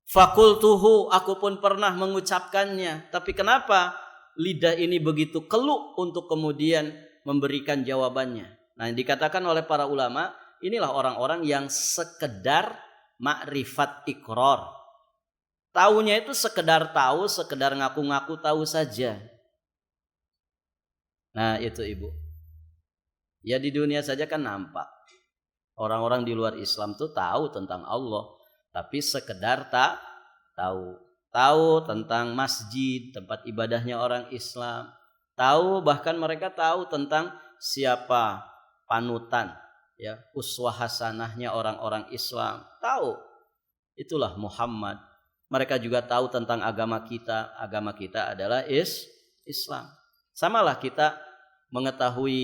Fakultuhu, aku pun pernah mengucapkannya. Tapi kenapa lidah ini begitu keluh untuk kemudian memberikan jawabannya? Nah, yang dikatakan oleh para ulama, inilah orang-orang yang sekedar makrifat ikrar. Taunya itu sekedar tahu, sekedar ngaku-ngaku tahu saja. Nah, itu Ibu. Ya di dunia saja kan nampak. Orang-orang di luar Islam tuh tahu tentang Allah, tapi sekedar tahu. Tahu tentang masjid, tempat ibadahnya orang Islam. Tahu, bahkan mereka tahu tentang siapa panutan, ya, uswah hasanahnya orang-orang Islam. Tahu. Itulah Muhammad. Mereka juga tahu tentang agama kita. Agama kita adalah Islam. Samalah kita mengetahui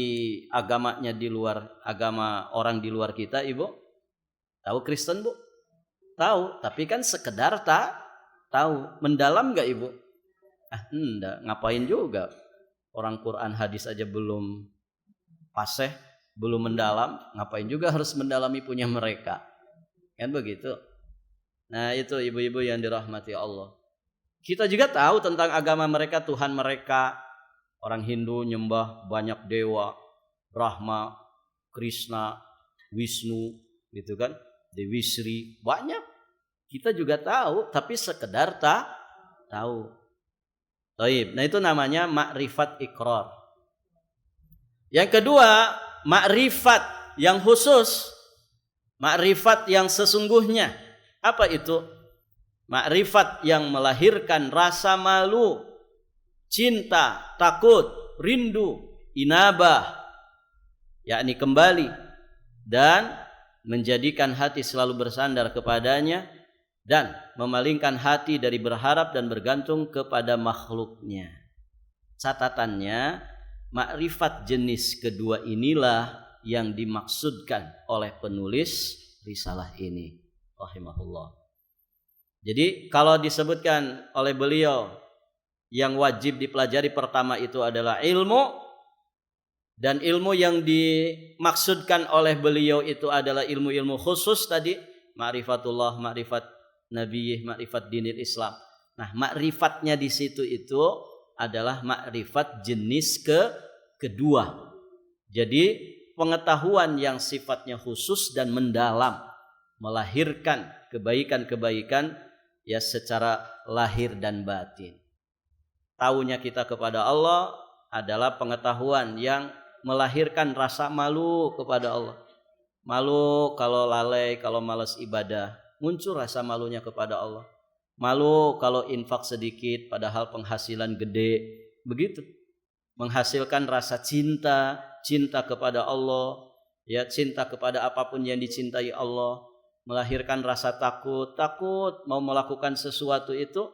agamanya di luar, agama orang di luar kita, Ibu. Tahu Kristen, Bu? Tahu, tapi kan sekedar tahu. Mendalam enggak, Ibu? Enggak, ngapain juga. Orang Quran hadis aja belum fasih, belum mendalam, ngapain juga harus mendalami punya mereka. Kan begitu. Nah, itu ibu-ibu yang dirahmati Allah. Kita juga tahu tentang agama mereka, Tuhan mereka. Orang Hindu nyembah banyak dewa, Brahma, Krishna, Wisnu, gitu kan, Dewi Sri, banyak. Kita juga tahu, tapi sekedar tahu. Baik, nah itu namanya makrifat ikrar. Yang kedua, makrifat yang khusus, makrifat yang sesungguhnya. Apa itu? Makrifat yang melahirkan rasa malu, cinta, takut, rindu, inabah, yakni kembali, dan menjadikan hati selalu bersandar kepadanya dan memalingkan hati dari berharap dan bergantung kepada makhluknya. Catatannya, makrifat jenis kedua inilah yang dimaksudkan oleh penulis risalah ini, rahimahullah. Jadi kalau disebutkan oleh beliau yang wajib dipelajari pertama itu adalah ilmu, dan ilmu yang dimaksudkan oleh beliau itu adalah ilmu-ilmu khusus tadi, ma'rifatullah, ma'rifat nabiyih, ma'rifat dinil Islam. Nah, ma'rifatnya di situ itu adalah ma'rifat jenis kedua. Jadi pengetahuan yang sifatnya khusus dan mendalam, melahirkan kebaikan-kebaikan ya secara lahir dan batin. Taunya kita kepada Allah adalah pengetahuan yang melahirkan rasa malu kepada Allah. Malu kalau lalai, kalau malas ibadah, muncul rasa malunya kepada Allah. Malu kalau infak sedikit padahal penghasilan gede, begitu. Menghasilkan rasa cinta kepada Allah, ya, cinta kepada apapun yang dicintai Allah, melahirkan rasa takut mau melakukan sesuatu itu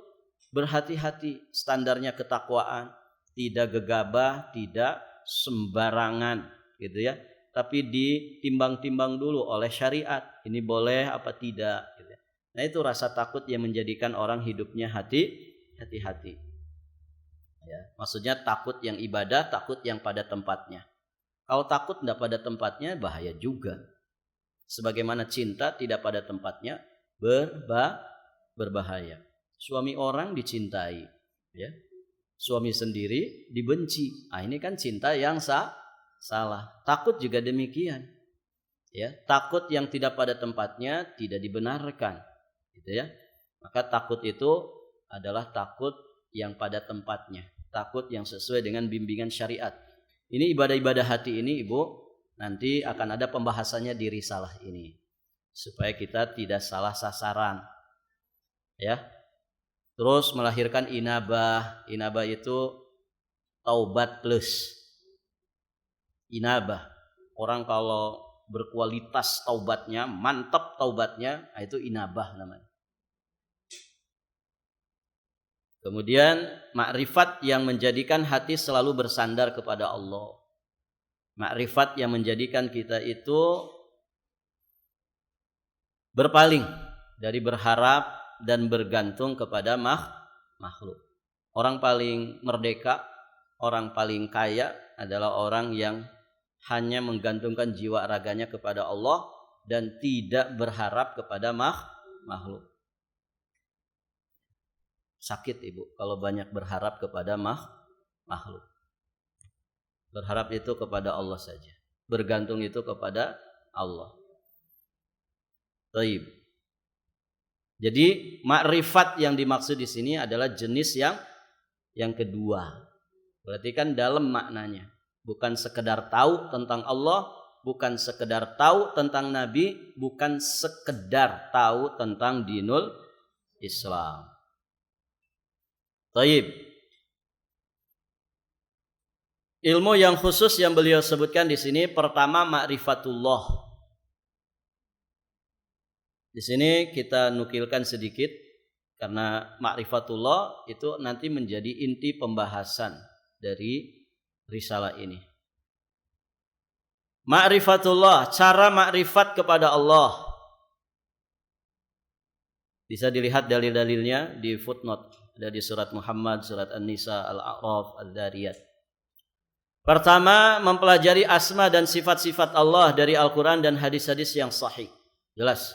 berhati-hati, standarnya ketakwaan, tidak gegabah, tidak sembarangan, gitu ya. Tapi ditimbang-timbang dulu oleh syariat, ini boleh apa tidak, gitu. Nah, itu rasa takut yang menjadikan orang hidupnya hati-hati. Ya, maksudnya takut yang ibadah, takut yang pada tempatnya. Kalau takut tidak pada tempatnya bahaya juga. Sebagaimana cinta tidak pada tempatnya berbahaya. Suami orang dicintai, ya. Suami sendiri dibenci. Ah, ini kan cinta yang salah. Takut juga demikian. Ya, takut yang tidak pada tempatnya tidak dibenarkan, gitu ya. Maka takut itu adalah takut yang pada tempatnya. takut yang sesuai dengan bimbingan syariat. Ini ibadah-ibadah hati ini Ibu, nanti akan ada pembahasannya di risalah ini supaya kita tidak salah sasaran. Ya. Terus melahirkan inabah. Inabah itu taubat plus. Inabah. Orang kalau berkualitas taubatnya, mantap taubatnya, itu inabah namanya. Kemudian makrifat yang menjadikan hati selalu bersandar kepada Allah. Makrifat yang menjadikan kita itu berpaling dari berharap dan bergantung kepada makhluk. Orang paling merdeka, orang paling kaya adalah orang yang hanya menggantungkan jiwa raganya kepada Allah dan tidak berharap kepada makhluk. Sakit Ibu kalau banyak berharap kepada makhluk. Berharap itu kepada Allah saja. Bergantung itu kepada Allah. Baik. Jadi makrifat yang dimaksud di sini adalah jenis yang kedua. Berarti kan dalam maknanya, bukan sekedar tahu tentang Allah, bukan sekedar tahu tentang Nabi, bukan sekedar tahu tentang dinul Islam. Baik. Ilmu yang khusus yang beliau sebutkan di sini pertama ma'rifatullah. Di sini kita nukilkan sedikit karena ma'rifatullah itu nanti menjadi inti pembahasan dari risalah ini. Ma'rifatullah, cara makrifat kepada Allah. Bisa dilihat dalil-dalilnya di footnote, ada di surat Muhammad, surat An-Nisa, Al-A'raf, Al-Dhariyat. Pertama, mempelajari asma dan sifat-sifat Allah dari Al-Quran dan hadis-hadis yang sahih. Jelas.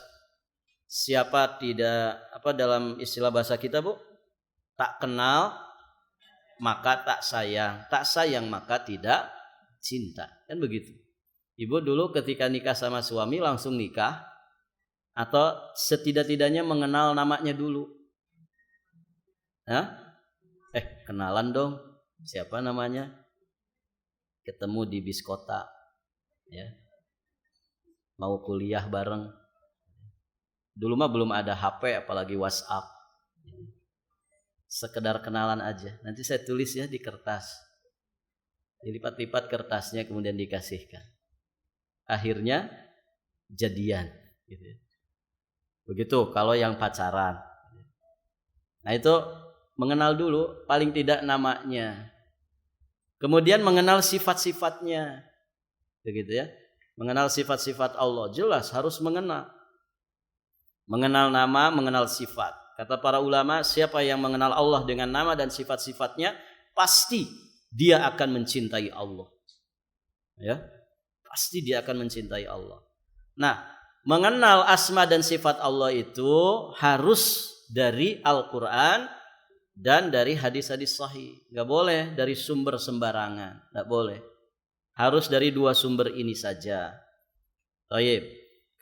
Siapa tidak, dalam istilah bahasa kita Bu, tak kenal maka tak sayang maka tidak cinta, kan begitu. Ibu dulu ketika nikah sama suami langsung nikah atau setidak-tidaknya mengenal namanya dulu? Kenalan dong, siapa namanya? Ketemu di bis kota, ya, mau kuliah bareng. Dulu mah belum ada HP apalagi WhatsApp. Sekedar kenalan aja. Nanti saya tulis ya di kertas. Dilipat-lipat kertasnya kemudian dikasihkan. Akhirnya jadian gitu. Begitu kalau yang pacaran. Nah itu mengenal dulu paling tidak namanya. Kemudian mengenal sifat-sifatnya. Begitu ya. Mengenal sifat-sifat Allah jelas harus mengenal. Mengenal nama, mengenal sifat. Kata para ulama, siapa yang mengenal Allah dengan nama dan sifat-sifatnya, pasti dia akan mencintai Allah. Ya, pasti dia akan mencintai Allah. Nah, mengenal asma dan sifat Allah itu harus dari Al-Quran dan dari hadis-hadis sahih. Gak boleh dari sumber sembarangan, gak boleh. Harus dari dua sumber ini saja. Baik.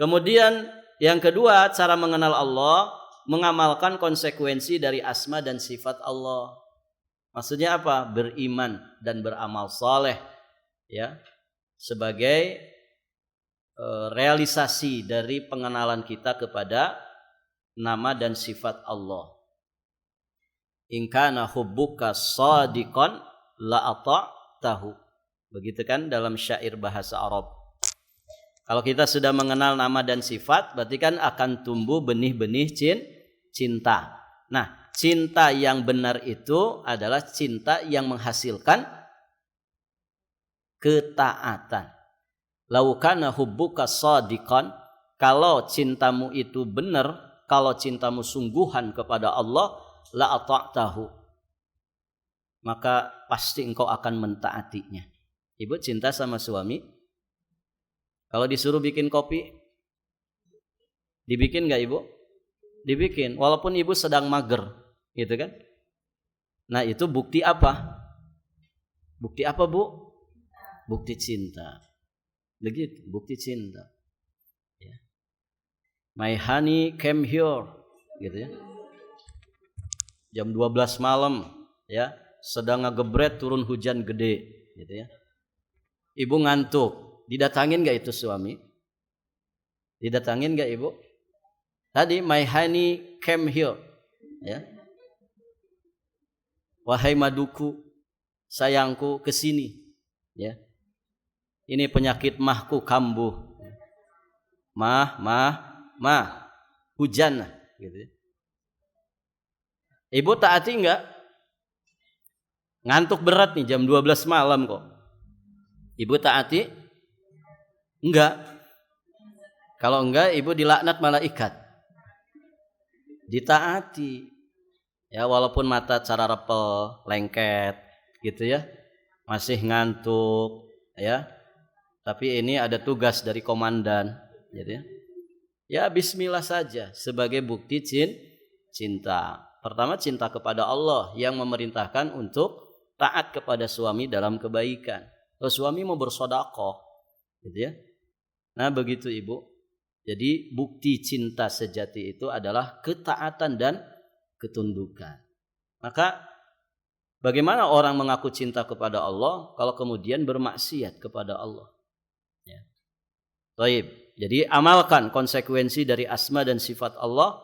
Kemudian yang kedua, cara mengenal Allah, mengamalkan konsekuensi dari asma dan sifat Allah. Maksudnya apa? Beriman dan beramal saleh, ya, sebagai realisasi dari pengenalan kita kepada nama dan sifat Allah. In kana hubbuka shadiqan la ata'tahu. Begitu kan dalam syair bahasa Arab. Kalau kita sudah mengenal nama dan sifat, berarti kan akan tumbuh benih-benih cinta. Nah, cinta yang benar itu adalah cinta yang menghasilkan ketaatan. Lau kana hubbuka shadiqan, kalau cintamu itu benar, kalau cintamu sungguhan kepada Allah, la ata'tahu, maka pasti engkau akan mentaatinya. Ibu cinta sama suami? Kalau disuruh bikin kopi, dibikin gak Ibu? Dibikin, walaupun Ibu sedang mager, gitu kan? Nah itu bukti apa? Bukti apa Bu? Bukti cinta. Begitu, bukti cinta. Ya. My honey came here, gitu ya. Jam 12 malam, ya, sedang ngegebret turun hujan gede gitu ya. Ibu ngantuk, didatangin gak itu suami? Didatangin gak ibu? Tadi my honey came here ya. Wahai maduku, sayangku kesini ya. Ini penyakit mahku kambuh. Mah, hujan gitu ya. Ibu taati enggak? Ngantuk berat nih jam 12 malam kok. Ibu taati? Enggak. Kalau enggak ibu dilaknat malaikat. Ditaati. Ya walaupun mata cara repel, lengket gitu ya. Masih ngantuk ya. Tapi ini ada tugas dari komandan gitu ya. Ya bismillah saja sebagai bukti cinta. Pertama cinta kepada Allah yang memerintahkan untuk taat kepada suami dalam kebaikan. Kalau suami mau bersedekah, gitu ya. Nah begitu ibu. Jadi bukti cinta sejati itu adalah ketaatan dan ketundukan. Maka bagaimana orang mengaku cinta kepada Allah kalau kemudian bermaksiat kepada Allah? Ya. Baik. Jadi amalkan konsekuensi dari asma dan sifat Allah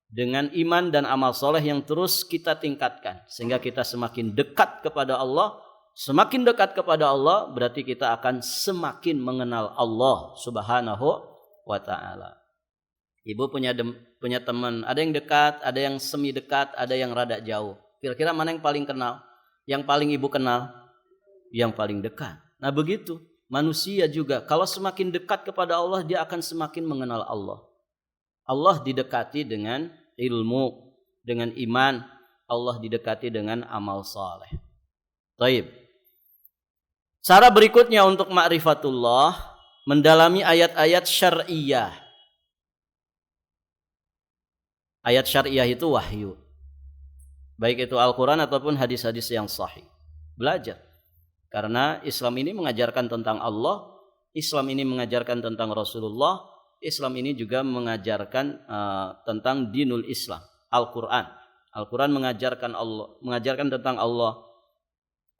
dengan iman dan amal soleh yang terus kita tingkatkan sehingga kita semakin dekat kepada Allah. Semakin dekat kepada Allah berarti kita akan semakin mengenal Allah Subhanahu wa ta'ala. Ibu punya teman, ada yang dekat, ada yang semi dekat, ada yang rada jauh. Kira-kira mana yang paling kenal? Yang paling ibu kenal? Yang paling dekat. Nah begitu manusia juga, kalau semakin dekat kepada Allah dia akan semakin mengenal Allah. Allah didekati dengan ilmu, dengan iman. Allah didekati dengan amal saleh. Baik. Cara berikutnya untuk ma'rifatullah, mendalami ayat-ayat syar'iyah. Ayat syar'iyah itu wahyu. Baik itu Al-Quran ataupun hadis-hadis yang sahih. Belajar. Karena Islam ini mengajarkan tentang Allah, Islam ini mengajarkan tentang Rasulullah, Islam ini juga mengajarkan tentang dinul Islam, Al-Quran. Al-Quran mengajarkan tentang Allah.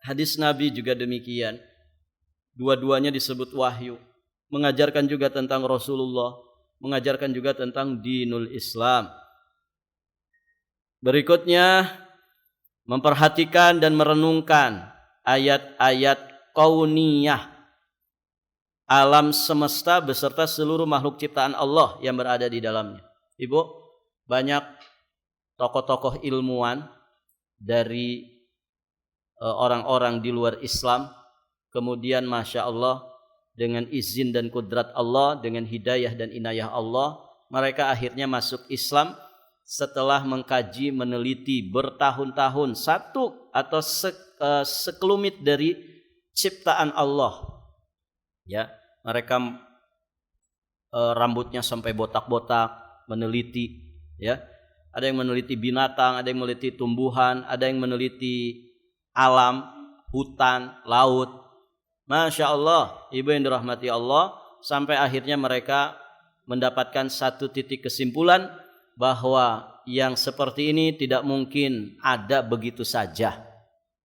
Hadis Nabi juga demikian. Dua-duanya disebut wahyu. Mengajarkan juga tentang Rasulullah, mengajarkan juga tentang dinul Islam. Berikutnya, memperhatikan dan merenungkan ayat-ayat kauniyah, alam semesta beserta seluruh makhluk ciptaan Allah yang berada di dalamnya. Ibu, banyak tokoh-tokoh ilmuwan dari orang-orang di luar Islam, kemudian Masya Allah dengan izin dan kudrat Allah, dengan hidayah dan inayah Allah, mereka akhirnya masuk Islam setelah mengkaji, meneliti bertahun-tahun satu atau sekelumit dari ciptaan Allah. Ya, mereka rambutnya sampai botak-botak, meneliti, ya. Ada yang meneliti binatang, ada yang meneliti tumbuhan, ada yang meneliti alam, hutan, laut. Masya Allah, ibu yang dirahmati Allah, sampai akhirnya mereka mendapatkan satu titik kesimpulan bahwa yang seperti ini tidak mungkin ada begitu saja.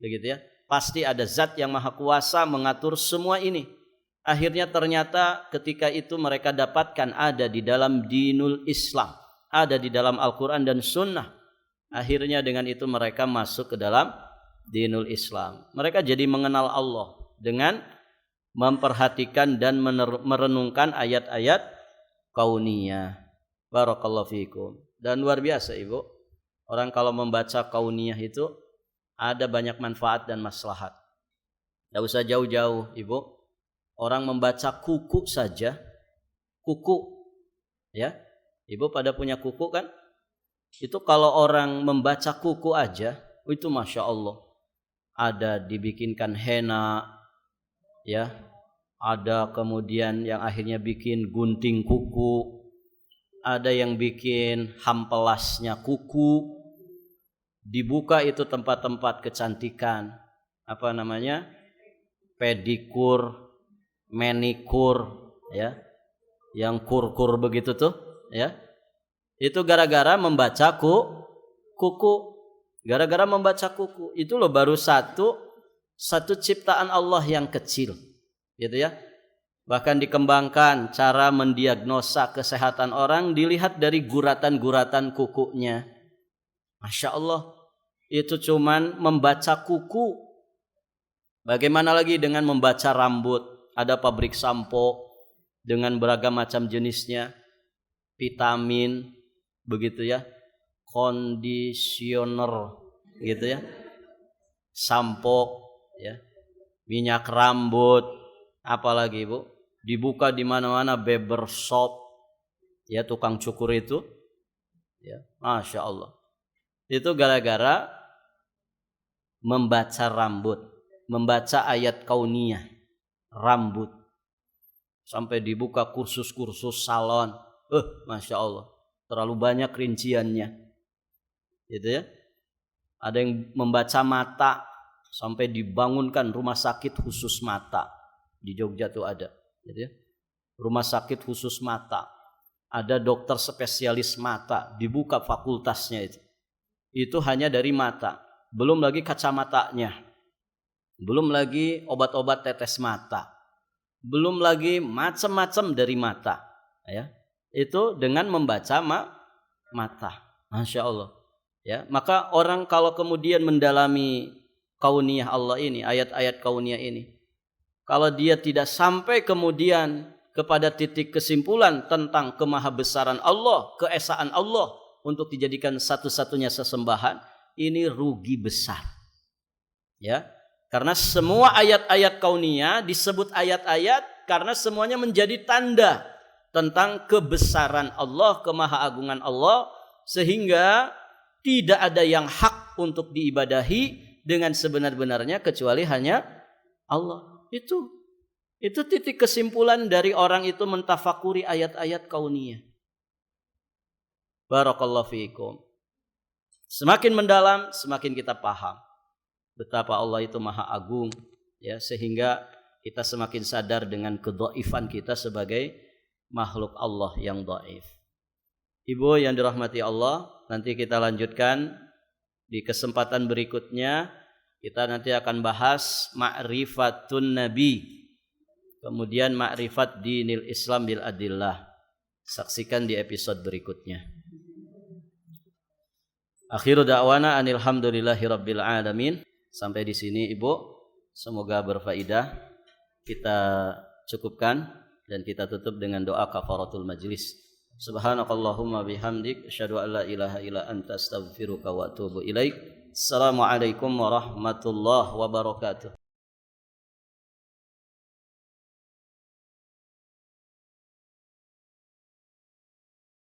Begitu ya. Pasti ada zat yang maha kuasa mengatur semua ini. Akhirnya ternyata ketika itu mereka dapatkan ada di dalam dinul Islam, ada di dalam Al-Quran dan Sunnah. Akhirnya dengan itu mereka masuk ke dalam dinul Islam. Mereka jadi mengenal Allah dengan memperhatikan dan merenungkan ayat-ayat kauniyah. Barakallahu fiikum. Dan luar biasa ibu, orang kalau membaca kauniyah itu ada banyak manfaat dan maslahat. Tidak usah jauh-jauh ibu. Orang membaca kuku saja, kuku, ya, ibu pada punya kuku kan? Itu kalau orang membaca kuku aja, itu Masya Allah. Ada dibikinkan henna, ya, ada kemudian yang akhirnya bikin gunting kuku, ada yang bikin hampelasnya kuku, dibuka itu tempat-tempat kecantikan, apa namanya, pedikur, manikur, ya, yang kur-kur begitu tuh, ya, itu gara-gara membaca kuku. Gara-gara membaca kuku. Itu loh baru satu ciptaan Allah yang kecil. Gitu ya. Bahkan dikembangkan cara mendiagnosa kesehatan orang dilihat dari guratan-guratan kukunya. Masya Allah. Itu cuman membaca kuku. Bagaimana lagi dengan membaca rambut? Ada pabrik sampo dengan beragam macam jenisnya. Vitamin. Begitu ya. Conditioner gitu ya, sampo ya, minyak rambut, apalagi Bu, dibuka di mana-mana barbershop ya, tukang cukur itu ya, Masya Allah. Itu gara-gara membaca rambut, membaca ayat kauniyah rambut, sampai dibuka kursus-kursus salon. Masya Allah, terlalu banyak rinciannya. Gitu ya. Ada yang membaca mata, sampai dibangunkan rumah sakit khusus mata. Di Jogja tuh ada. Gitu ya. Rumah sakit khusus mata. Ada dokter spesialis mata, dibuka fakultasnya itu. Itu hanya dari mata. Belum lagi kacamatanya. Belum lagi obat-obat tetes mata. Belum lagi macam-macam dari mata. Ya. Itu dengan membaca mata. Masya Allah. Ya, maka orang kalau kemudian mendalami kauniyah Allah ini, ayat-ayat kauniyah ini, kalau dia tidak sampai kemudian kepada titik kesimpulan tentang kemahabesaran Allah, keesaan Allah untuk dijadikan satu-satunya sesembahan, ini rugi besar. Ya, karena semua ayat-ayat kauniyah disebut ayat-ayat karena semuanya menjadi tanda tentang kebesaran Allah, kemahaagungan Allah, sehingga tidak ada yang hak untuk diibadahi dengan sebenar-benarnya kecuali hanya Allah. Itu titik kesimpulan dari orang itu mentafakuri ayat-ayat kauniyah. Barakallahu fiikum. Semakin mendalam, semakin kita paham betapa Allah itu maha agung, ya, sehingga kita semakin sadar dengan kedhaifan kita sebagai makhluk Allah yang dhaif. Ibu yang dirahmati Allah, nanti kita lanjutkan di kesempatan berikutnya. Kita nanti akan bahas ma'rifatun nabi, kemudian ma'rifat dinil Islam bil adillah. Saksikan di episode berikutnya. Akhiru da'wana anilhamdulillahi rabbil alamin. Sampai di sini Ibu, semoga berfaedah. Kita cukupkan dan kita tutup dengan doa kafaratul majlis. Subhanakallahumma bihamdik asyhadu an la ilaha illa anta astaghfiruka wa atubu ilaik. Assalamualaikum warahmatullahi wabarakatuh.